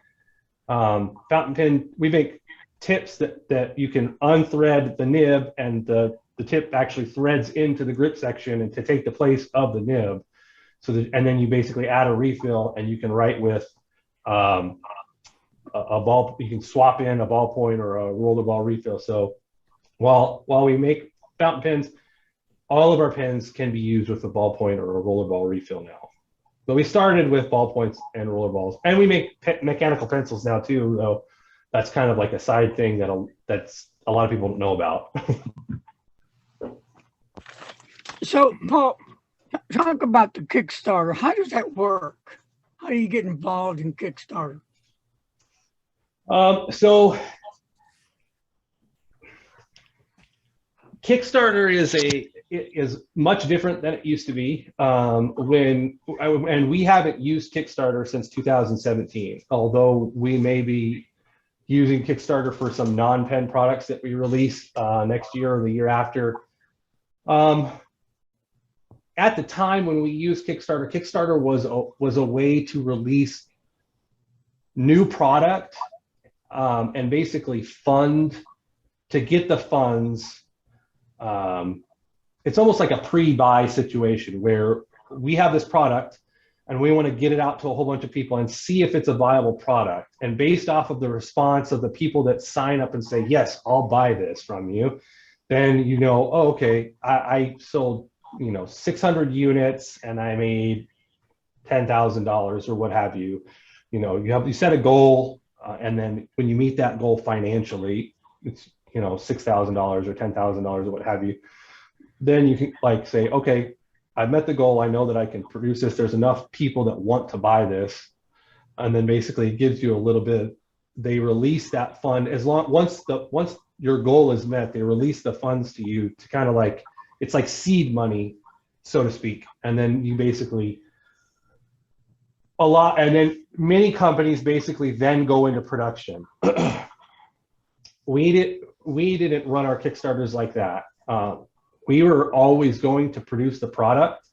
we make tips that you can unthread the nib, and the tip actually threads into the grip section and to take the place of the nib. And then you basically add a refill, and you can write with a ball. You can swap in a ballpoint or a rollerball refill. So while we make fountain pens, all of our pens can be used with a ballpoint or a rollerball refill now. But we started with ballpoints and rollerballs, and we make mechanical pencils now too, though that's kind of like a side thing that's a lot of people don't know about. So, Paul, talk about the Kickstarter. How does that work? How do you get involved in Kickstarter? So Kickstarter is much different than it used to be. And we haven't used Kickstarter since 2017, although we may be using Kickstarter for some non-pen products that we release next year or the year after. At the time when we used Kickstarter, Kickstarter was a way to release new product and basically to get the funds. It's almost like a pre-buy situation where we have this product and we want to get it out to a whole bunch of people and see if it's a viable product. And based off of the response of the people that sign up and say, yes, I'll buy this from you, then oh, okay, I sold 600 units and I made $10,000 or what have you. You set a goal, and then when you meet that goal financially, it's $6,000 or $10,000 or what have you. Then you can say, okay, I've met the goal. I know that I can produce this. There's enough people that want to buy this, and then basically it gives you a little bit. They release that fund once your goal is met. They release the funds to you to kind of it's like seed money, so to speak. And then you basically and then many companies basically then go into production. We didn't run our Kickstarters like that. We were always going to produce the product.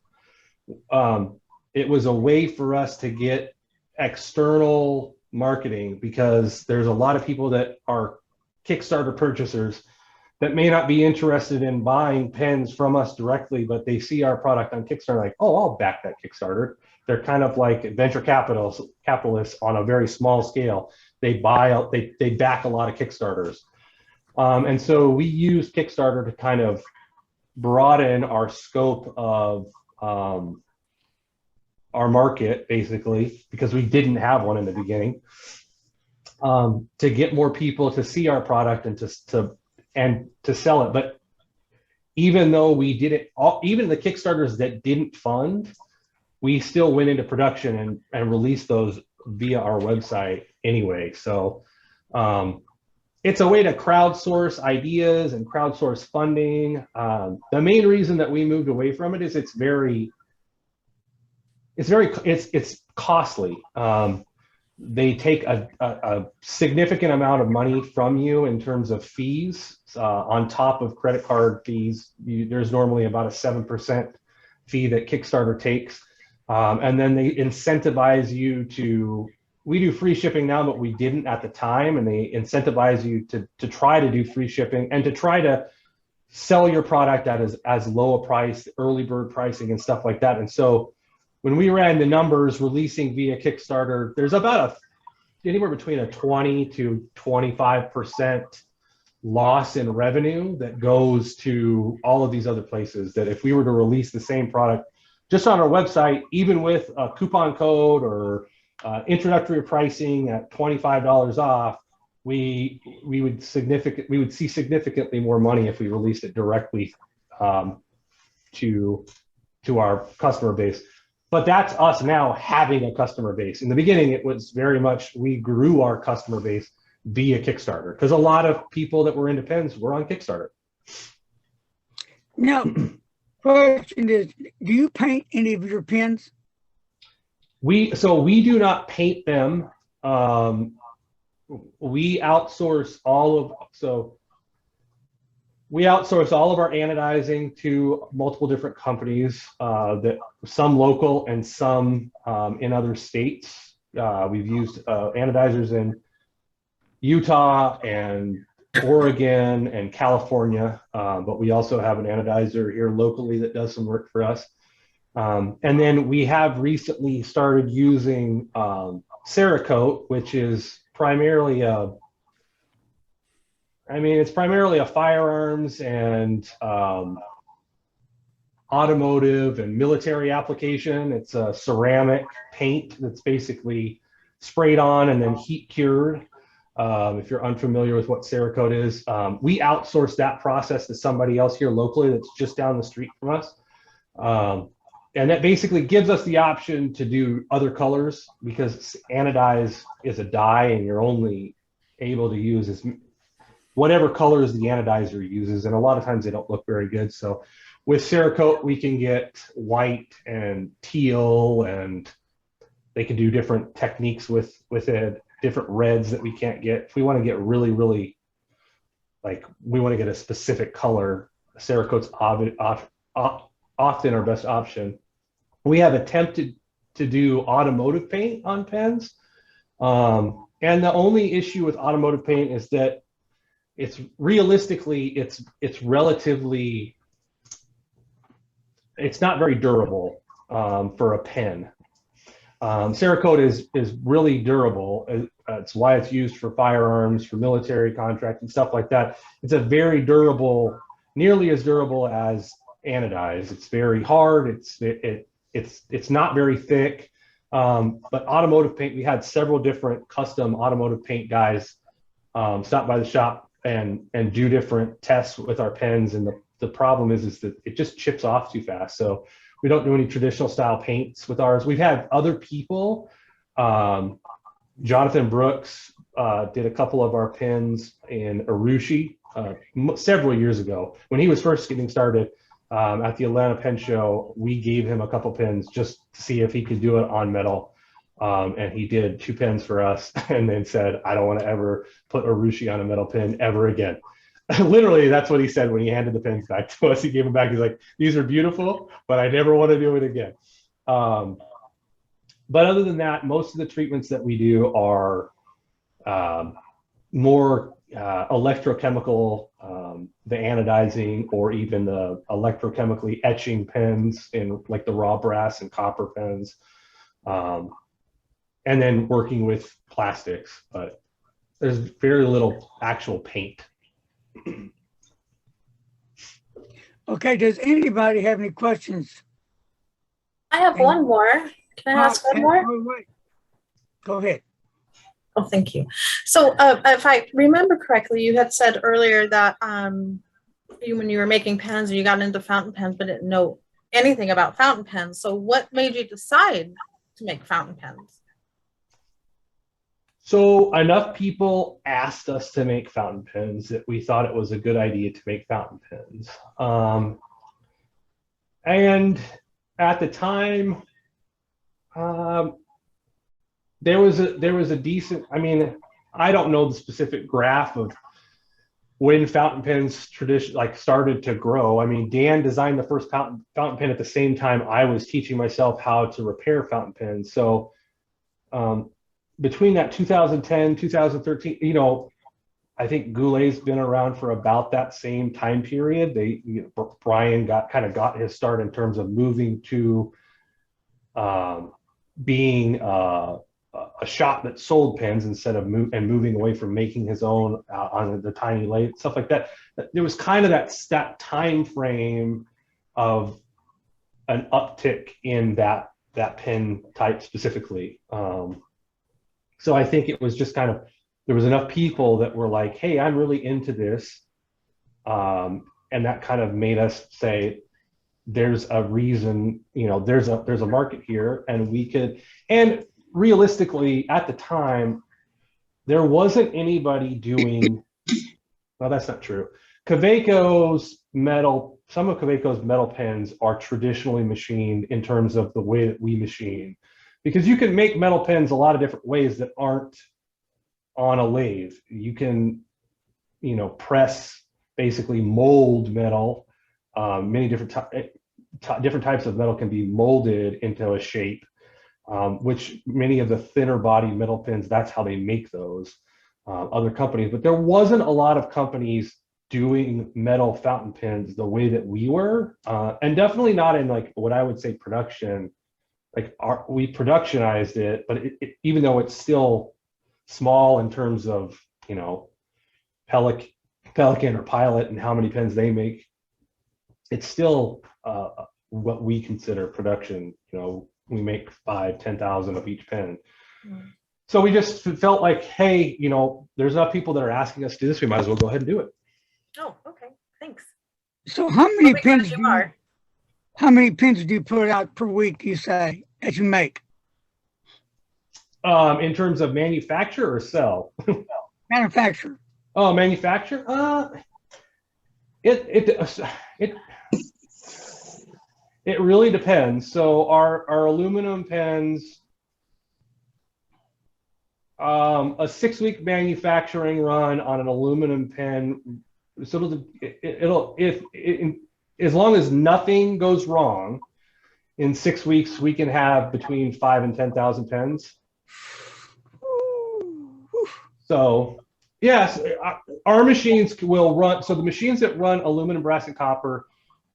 It was a way for us to get external marketing, because there's a lot of people that are Kickstarter purchasers that may not be interested in buying pens from us directly, but they see our product on Kickstarter like, oh, I'll back that Kickstarter. They're kind of like venture capitalists on a very small scale. They back a lot of Kickstarters. And so we use Kickstarter to kind of broaden our scope of our market, basically, because we didn't have one in the beginning, to get more people to see our product and to sell it. But even though we did it, even the Kickstarters that didn't fund, we still went into production and released those via our website anyway. So it's a way to crowdsource ideas and crowdsource funding. The main reason that we moved away from it is it's costly. They take a significant amount of money from you in terms of fees on top of credit card fees. There's normally about a 7% fee that Kickstarter takes. And then they incentivize you we do free shipping now, but we didn't at the time. And they incentivize you to try to do free shipping and to try to sell your product at as low a price, early bird pricing and stuff like that. And so when we ran the numbers releasing via Kickstarter, there's about anywhere between a 20 to 25% loss in revenue that goes to all of these other places, that if we were to release the same product just on our website, even with a coupon code or introductory pricing at $25 off, we would see significantly more money if we released it directly to our customer base. But that's us now having a customer base. In the beginning, it was very much we grew our customer base via Kickstarter because a lot of people that were into pens were on Kickstarter. Now, question is, do you paint any of your pens? We do not paint them. We outsource all of our anodizing to multiple different companies, that some local and some in other states. We've used anodizers in Utah and Oregon and California, but we also have an anodizer here locally that does some work for us. And then we have recently started using Cerakote, which is primarily it's primarily a firearms and automotive and military application. It's a ceramic paint that's basically sprayed on and then heat cured. If you're unfamiliar with what Cerakote is, we outsource that process to somebody else here locally that's just down the street from us. And that basically gives us the option to do other colors because anodize is a dye and you're only able to use whatever colors the anodizer uses. And a lot of times they don't look very good. So with Cerakote, we can get white and teal, and they can do different techniques with it, different reds that we can't get. If we want to get really, really, we want to get a specific color, Cerakote's often our best option. We have attempted to do automotive paint on pens. And the only issue with automotive paint is that it's relatively, it's not very durable for a pen. Cerakote is really durable. It's why it's used for firearms, for military contract and stuff like that. It's a very durable, nearly as durable as anodized. It's very hard. It's not very thick. But automotive paint, we had several different custom automotive paint guys stop by the shop and do different tests with our pens. And the problem is that it just chips off too fast. So we don't do any traditional style paints with ours. We've had other people, Jonathan Brooks did a couple of our pens in Urushi several years ago. When he was first getting started at the Atlanta Pen Show, we gave him a couple pens just to see if he could do it on metal. And he did 2 pens for us and then said, I don't want to ever put Urushi on a metal pen ever again. Literally, that's what he said when he handed the pens back to us. He gave them back. He's like, these are beautiful, but I never want to do it again. But other than that, most of the treatments that we do are more electrochemical, the anodizing, or even the electrochemically etching pens in like the raw brass and copper pens. And then working with plastics, but there's very little actual paint. Okay, does anybody have any questions? I have one more. Can I ask one more? Go ahead. Oh, thank you. So if I remember correctly, you had said earlier that when you were making pens and you got into fountain pens but didn't know anything about fountain pens. So what made you decide to make fountain pens? So enough people asked us to make fountain pens that we thought it was a good idea to make fountain pens. And at the time, there was a decent, I don't know the specific graph of when fountain pens started to grow. Dan designed the first fountain pen at the same time I was teaching myself how to repair fountain pens. So between that 2010, 2013, I think Goulet's been around for about that same time period. Brian got his start in terms of moving to being a shop that sold pens instead of moving away from making his own on the tiny lathe, stuff like that. There was kind of that time frame of an uptick in that pen type specifically. So I think it was just kind of there was enough people that were like, hey, I'm really into this. And that kind of made us say, there's a reason, you know, there's a market here, and we could, and realistically at the time, there wasn't anybody doing, well, that's not true. Kaweco's metal, some of Kaweco's metal pens are traditionally machined in terms of the way that we machine, because you can make metal pens a lot of different ways that aren't on a lathe. You can, you know, press, basically mold metal. Many different types of metal can be molded into a shape, which many of the thinner body metal pens, that's how they make those. Other companies, but there wasn't a lot of companies doing metal fountain pens the way that we were, and definitely not in like what I would say production. Like we productionized it, but even though it's still small in terms of, you know, Pelican or Pilot and how many pens they make, it's still what we consider production. You know, we make 5,000-10,000 of each pen. Mm. So we just felt like, hey, you know, there's enough people that are asking us to do this, we might as well go ahead and do it. Oh, okay, thanks. So how many pens do you put out per week, you say, that you make? In terms of manufacture or sell? Manufacture. Oh, manufacture? It really depends. So our aluminum pens, a 6-week manufacturing run on an aluminum pen. So as long as nothing goes wrong, in 6 weeks we can have between 5,000 and 10,000 pens. So yes, our machines will run. So the machines that run aluminum, brass, and copper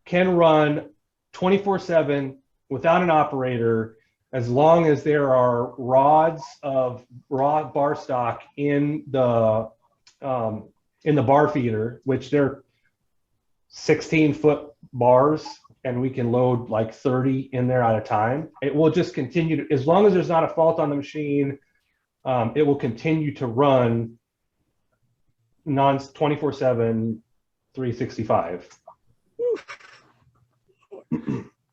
can run 24/7 without an operator, as long as there are rods of raw bar stock in the bar feeder, which they're 16-foot bars, and we can load like 30 in there at a time. It will just continue to, as long as there's not a fault on the machine, it will continue to run 24/7, 365.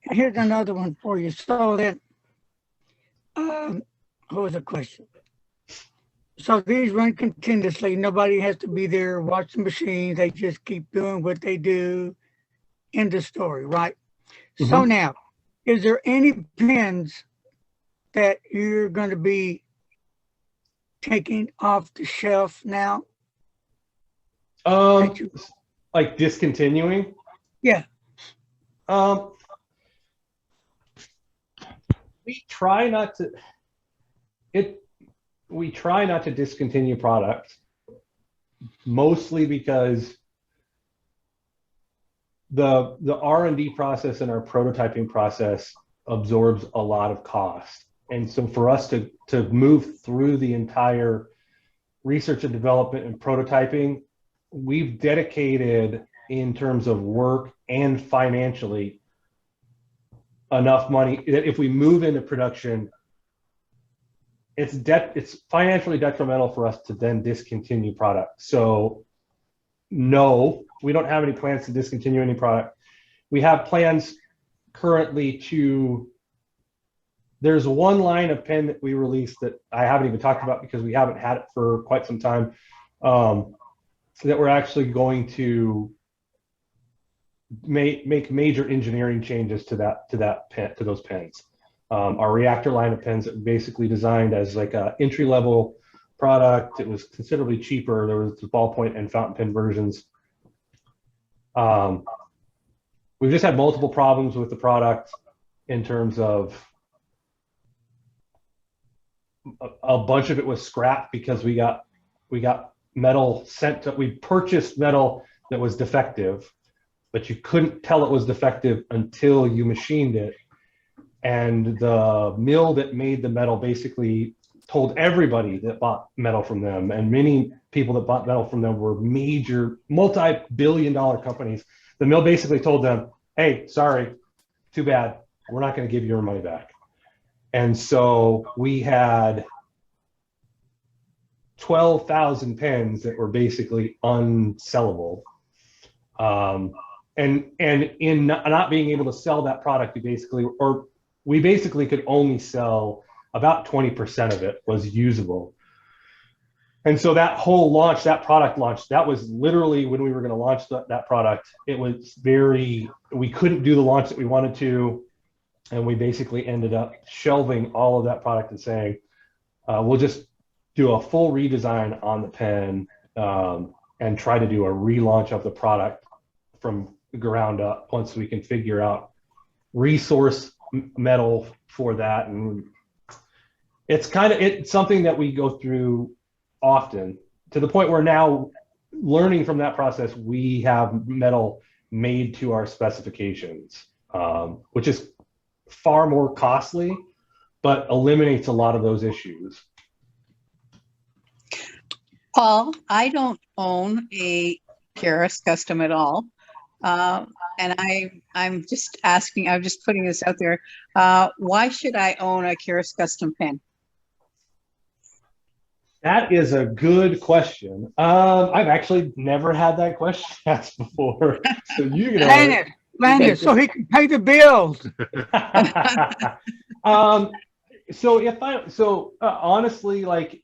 Here's another one for you. So that, what was the question? So these run continuously. Nobody has to be there watching machines. They just keep doing what they do. End of story, right? Mm-hmm. So now, is there any pens that you're going to be taking off the shelf now? Like discontinuing? Yeah. We try not to discontinue products, mostly because the R&D process and our prototyping process absorbs a lot of cost. And so for us to move through the entire research and development and prototyping, we've dedicated, in terms of work and financially, enough money that if we move into production, it's financially detrimental for us to then discontinue product. So no, we don't have any plans to discontinue any product. We have plans currently there's one line of pen that we released that I haven't even talked about because we haven't had it for quite some time, that we're actually going to make major engineering changes to those pens. Our reactor line of pens that we basically designed as like a entry-level product. It was considerably cheaper. There was the ballpoint and fountain pen versions. We've just had multiple problems with the product in terms of a bunch of it was scrapped because we got metal sent to, we purchased metal that was defective, but you couldn't tell it was defective until you machined it. And the mill that made the metal basically told everybody that bought metal from them, and many people that bought metal from them were major multi-billion-dollar companies. The mill basically told them, hey, sorry, too bad, we're not going to give you your money back. And so we had 12,000 pens that were basically unsellable. And in not being able to sell that product, we basically could only sell about 20% of it was usable. And so that whole launch, that product launch, that was literally when we were going to launch that product. It was we couldn't do the launch that we wanted to. And we basically ended up shelving all of that product and saying, we'll just do a full redesign on the pen and try to do a relaunch of the product from the ground up once we can figure out resource metal for that. And it's something that we go through often, to the point where now, learning from that process, we have metal made to our specifications, which is far more costly, but eliminates a lot of those issues. Paul, I don't own a Karis custom at all. And I'm just asking, I'm just putting this out there. Why should I own a Karis custom pen? That is a good question. I've actually never had that question asked before. So you know, Bennett, so he can pay the bills. Honestly, like,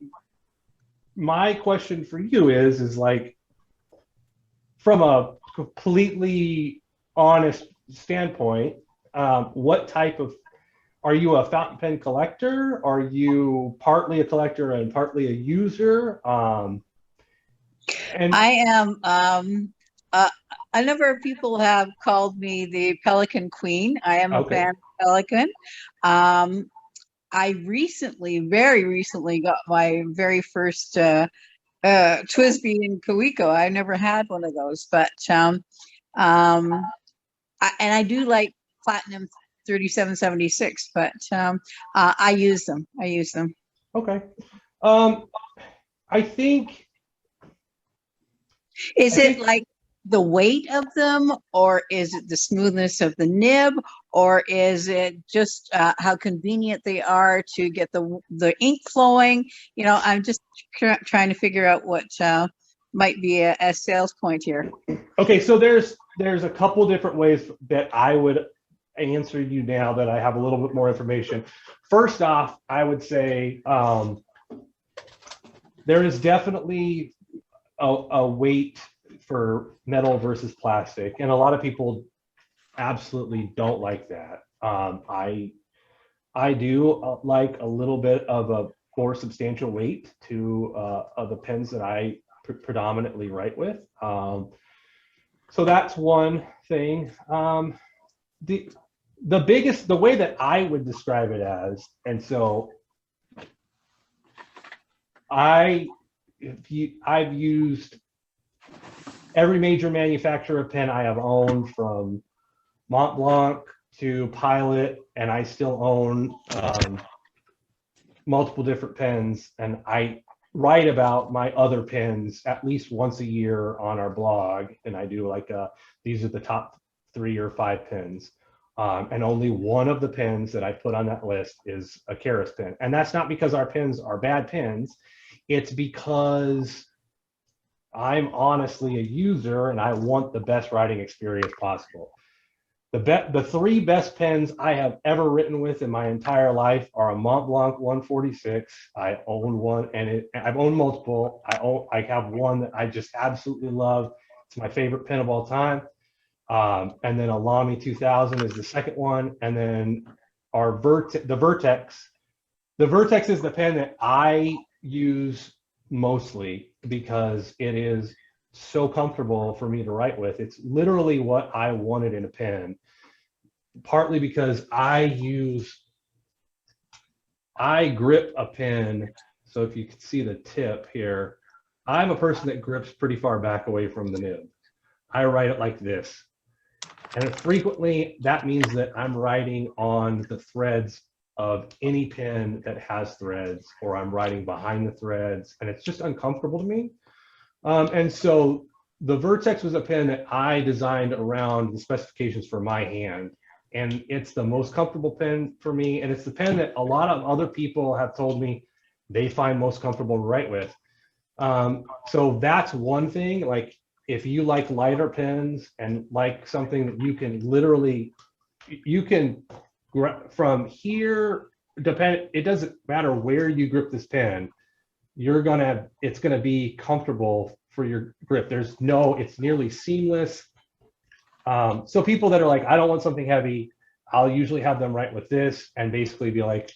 my question for you is like, from a completely honest standpoint, what type of, are you a fountain pen collector? Are you partly a collector and partly a user? I am. A number of people have called me the Pelican Queen. I am a fan of Pelican. I very recently got my very first Twisby in Kawiko. I never had one of those, but and I do like Platinum 3776, but I use them. Okay. I think. Is it like the weight of them, or is it the smoothness of the nib, or is it just how convenient they are to get the ink flowing? You know, I'm just trying to figure out what might be a sales point here. Okay, so there's a couple different ways that I would answer you now that I have a little bit more information. First off, I would say there is definitely a weight for metal versus plastic, and a lot of people absolutely don't like that. I do like a little bit of a more substantial weight to of the pens that I predominantly write with. So that's one thing. The way that I would describe it as, and so I've used every major manufacturer of pen I have owned, from Mont Blanc to Pilot, and I still own multiple different pens, and I write about my other pens at least once a year on our blog, and I do like these are the top 3 or 5 pens, and only one of the pens that I put on that list is a Karis pen. And that's not because our pens are bad pens, it's because I'm honestly a user and I want the best writing experience possible. The 3 best pens I have ever written with in my entire life are a Mont Blanc 146. I own one, and I've owned multiple. I have one that I just absolutely love. It's my favorite pen of all time. And then a Lamy 2000 is the second one, and then the Vertex. The Vertex is the pen that I use mostly because it is so comfortable for me to write with. It's literally what I wanted in a pen, partly because I grip a pen. So if you can see the tip here, I'm a person that grips pretty far back away from the nib. I write it like this. And frequently that means that I'm writing on the threads of any pen that has threads, or I'm writing behind the threads, and it's just uncomfortable to me. And so the Vertex was a pen that I designed around the specifications for my hand, and it's the most comfortable pen for me, and it's the pen that a lot of other people have told me they find most comfortable to write with. So that's one thing. Like if you like lighter pens and like something that you can literally, you can from here, it doesn't matter where you grip this pen, it's gonna be comfortable for your grip. It's nearly seamless. So people that are like, I don't want something heavy, I'll usually have them write with this and basically be like,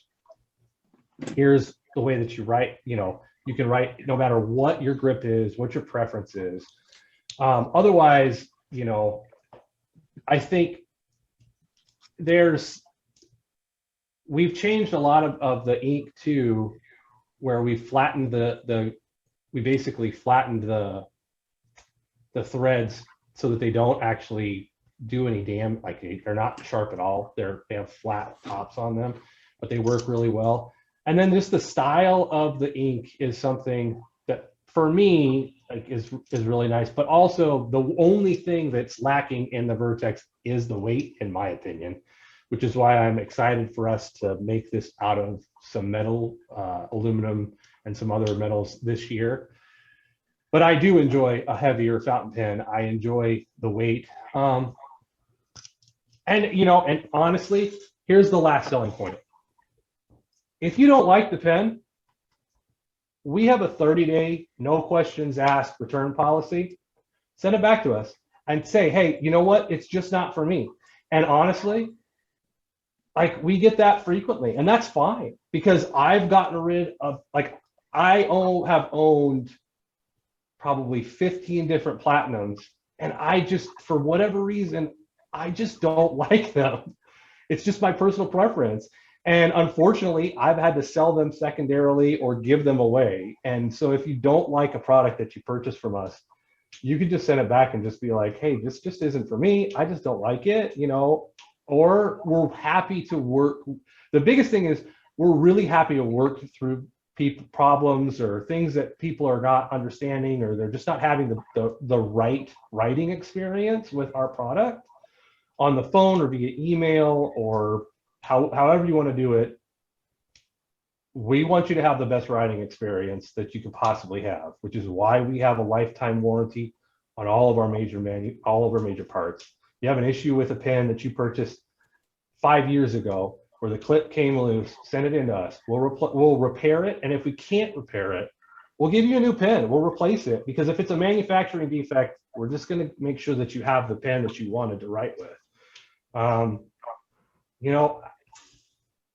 here's the way that you write. You can write no matter what your grip is, what your preference is. Otherwise, I think we've changed a lot of the ink too, where we flattened we basically flattened the threads so that they don't actually do any like they're not sharp at all. They have flat tops on them, but they work really well. And then just the style of the ink is something that for me is really nice, but also the only thing that's lacking in the Vertex is the weight, in my opinion, which is why I'm excited for us to make this out of some metal, aluminum, and some other metals this year. But I do enjoy a heavier fountain pen. I enjoy the weight. And honestly, here's the last selling point. If you don't like the pen, we have a 30-day, no questions asked return policy. Send it back to us and say, hey, you know what? It's just not for me. And honestly, like we get that frequently, and that's fine, because I've gotten rid of, I have owned probably 15 different Platinums, and I just, for whatever reason, I just don't like them. It's just my personal preference. And unfortunately, I've had to sell them secondarily or give them away. And so if you don't like a product that you purchase from us, you can just send it back and just be like, hey, this just isn't for me. I just don't like it, or we're happy to work. The biggest thing is we're really happy to work through problems or things that people are not understanding, or they're just not having the right writing experience with our product on the phone or via email or however you want to do it. We want you to have the best writing experience that you could possibly have, which is why we have a lifetime warranty on all of our major parts. You have an issue with a pen that you purchased 5 years ago where the clip came loose, send it into us. We'll repair it, and if we can't repair it, we'll give you a new pen. We'll replace it, because if it's a manufacturing defect, we're just going to make sure that you have the pen that you wanted to write with.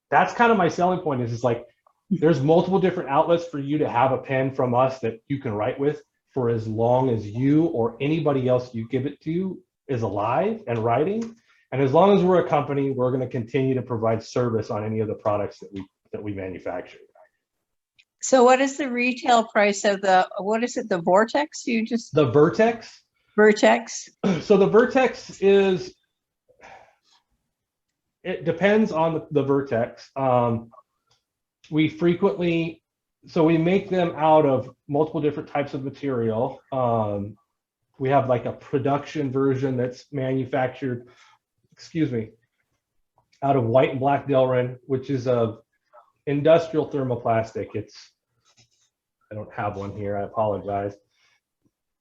That's kind of my selling point, is like there's multiple different outlets for you to have a pen from us that you can write with for as long as you or anybody else you give it to is alive and writing. And as long as we're a company, we're going to continue to provide service on any of the products that we manufacture. So what is the retail price of the Vortex The Vertex? Vertex? So the Vertex it depends on the Vertex. We make them out of multiple different types of material. We have like a production version that's manufactured, out of white and black Delrin, which is a industrial thermoplastic. I don't have one here, I apologize.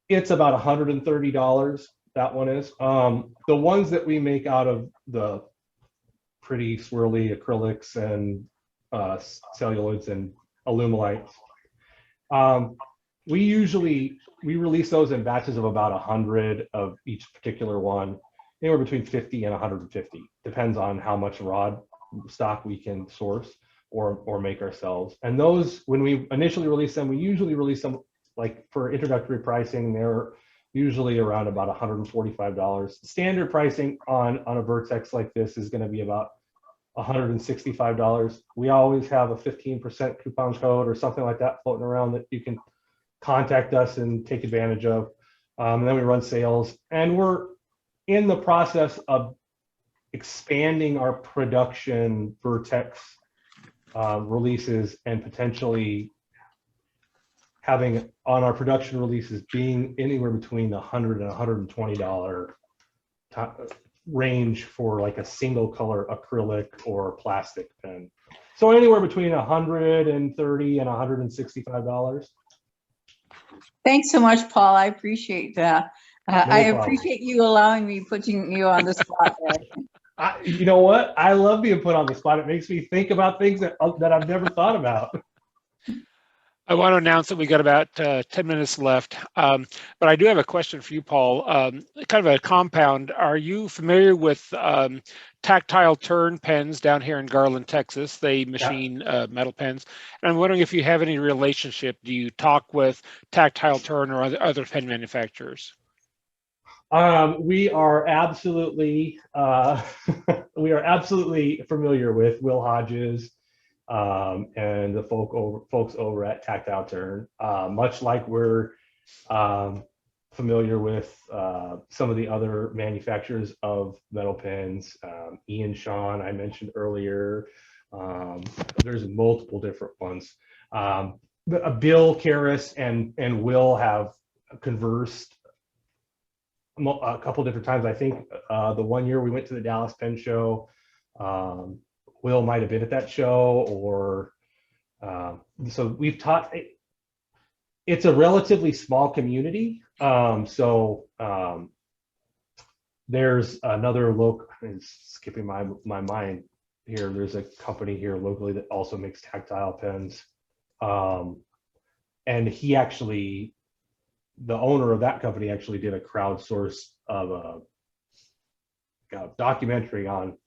It's about $130, that one is. The ones that we make out of the pretty swirly acrylics and celluloids and alumilites, we release those in batches of about 100 of each particular one, anywhere between 50 and 150, depends on how much rod stock we can source or make ourselves. And those, when we initially release them, we usually release them, like for introductory pricing, they're usually around about $145. Standard pricing on a Vertex like this is going to be about $165. We always have a 15% coupon code or something like that floating around that you can contact us and take advantage of. And then we run sales, and we're in the process of expanding our production Vertex releases, and potentially having on our production releases being anywhere between the $100 and $120 range for like a single color acrylic or plastic pen. So anywhere between $130 and $165. Thanks so much, Paul. I appreciate that. I problem. appreciate you allowing me, putting you on the spot there. You know what? I love being put on the spot. It makes me think about things that I've never thought about. I want to announce that we got about 10 minutes left, but I do have a question for you, Paul. Kind of a compound. Are you familiar with Tactile Turn pens down here in Garland, Texas? They machine metal pens. And I'm wondering if you have any relationship. Do you talk with Tactile Turn or other pen manufacturers? We are absolutely familiar with Will Hodges and the folks over at Tactile Turn, much like we're familiar with some of the other manufacturers of metal pens. Ian Shawn, I mentioned earlier. There's multiple different ones. Bill, Karis, and Will have conversed a couple different times. I think the one year we went to the Dallas Pen Show, Will might have been at that show, or so we've taught. It's a relatively small community, so there's another local. It's skipping my mind here. There's a company here locally that also makes tactile pens, and he actually, the owner of that company, actually did a crowdsource of a documentary on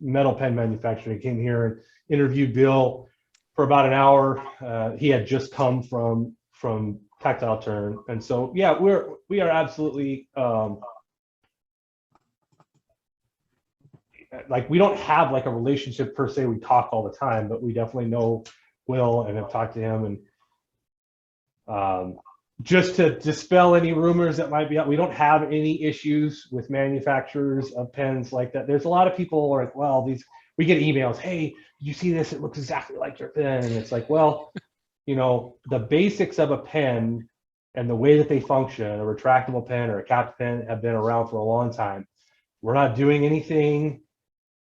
metal pen manufacturing. He came here and interviewed Bill for about an hour. He had just come from Tactile Turn, and so yeah, we are absolutely like, we don't have like a relationship per se. We talk all the time, but we definitely know Will and have talked to him. And just to dispel any rumors that might be out, we don't have any issues with manufacturers of pens like that. There's a lot of people who are like, well, we get emails, hey, did you see this? It looks exactly like your pen. And it's like, well, you know, the basics of a pen and the way that they function, a retractable pen or a capped pen, have been around for a long time. We're not doing anything,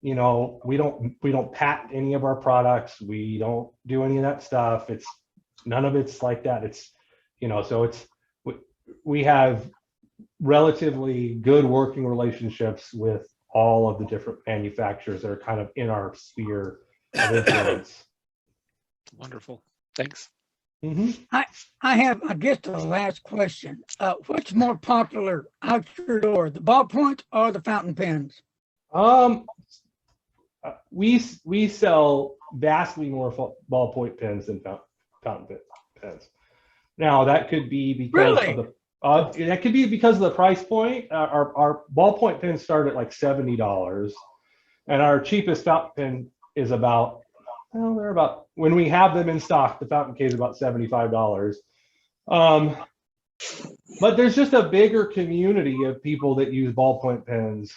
you know, we don't patent any of our products. We don't do any of that stuff. It's none of it's like that. It's, you know, so we have relatively good working relationships with all of the different manufacturers that are kind of in our sphere of influence. Wonderful. Thanks. Mm-hmm. I have, I guess, the last question. What's more popular out your door, the ballpoint or the fountain pens? We sell vastly more ballpoint pens than fountain pens. Now that could be because of the price point. Our ballpoint pens start at like $70, and our cheapest fountain pen is about, well, they're about, when we have them in stock, the fountain case is about $75. But there's just a bigger community of people that use ballpoint pens.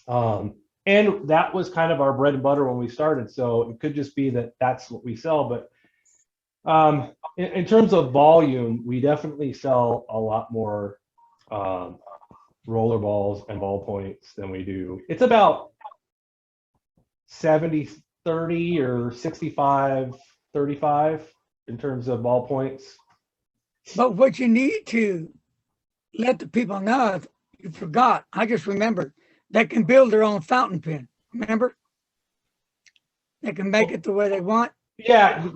And that was kind of our bread and butter when we started. So it could just be that that's what we sell. But in terms of volume, we definitely sell a lot more roller balls and ballpoints than we do. It's about 70-30 or 65-35 in terms of ballpoints. But what you need to let the people know, if you forgot, I just remembered, they can build their own fountain pen. Remember? They can make it the way they want. Yeah,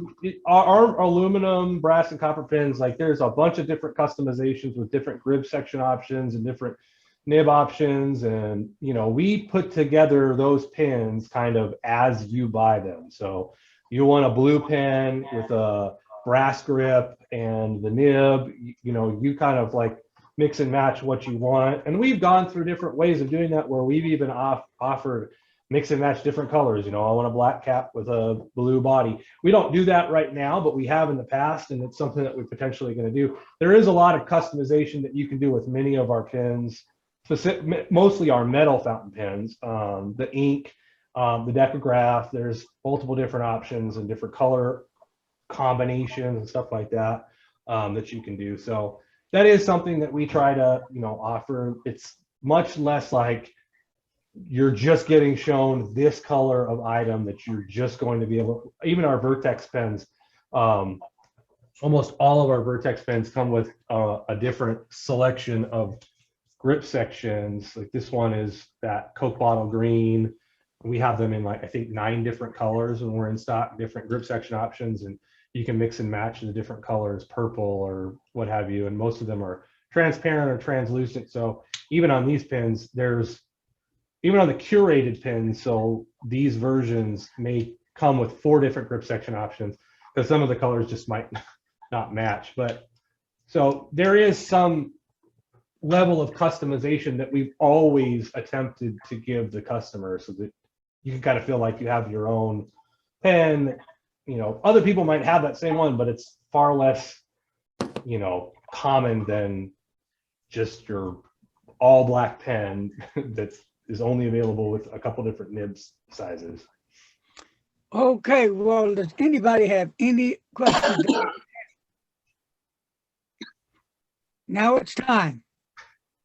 our aluminum, brass, and copper pens, like there's a bunch of different customizations with different grip section options and different nib options. And, you know, we put together those pens kind of as you buy them. So you want a blue pen with a brass grip and the nib, you know, you kind of like mix and match what you want. And we've gone through different ways of doing that, where we've even offered mix and match different colors. You know, I want a black cap with a blue body. We don't do that right now, but we have in the past, and it's something that we're potentially going to do. There is a lot of customization that you can do with many of our pens, mostly our metal fountain pens, the ink, the decograph. There's multiple different options and different color combinations and stuff like that that you can do. So that is something that we try to, you know, offer. It's much less like you're just getting shown this color of item that you're just going to be able, even our Vertex pens, almost all of our Vertex pens come with a different selection of grip sections. Like this one is that Coke bottle green. We have them in like, I think 9 different colors when we're in stock, different grip section options, and you can mix and match the different colors, purple or what have you. And most of them are transparent or translucent. So even on these pens, even on the curated pens, so these versions may come with 4 different grip section options because some of the colors just might not match. But so there is some level of customization that we've always attempted to give the customer so that you can kind of feel like you have your own pen. You know, other people might have that same one, but it's far less, you know, common than just your all black pen that is only available with a couple different nibs sizes. Okay, well, does anybody have any questions? Now it's time.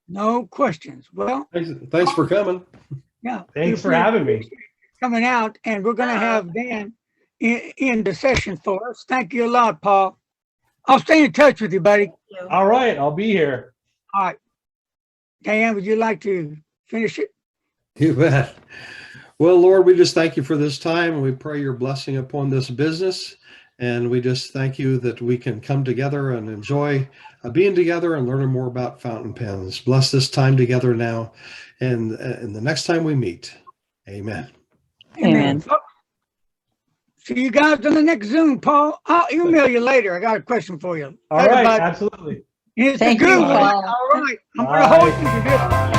No questions. Well, Thanks for coming. yeah. Thanks for having me. Coming out, and we're going to have Dan in the session for us. Thank you a lot, Paul. I'll stay in touch with you, buddy. All right, I'll be here. All right. Dan, would you like to finish it? You bet. Well, Lord, we just thank you for this time, and we pray your blessing upon this business. And we just thank you that we can come together and enjoy being together and learning more about fountain pens. Bless this time together now and the next time we meet. Amen. Amen. See you guys on the next Zoom, Paul. I'll email you later. I got a question for you. All right, Everybody. absolutely. It's Thank a good you, one. Paul. All right. I'm going to hold you to this.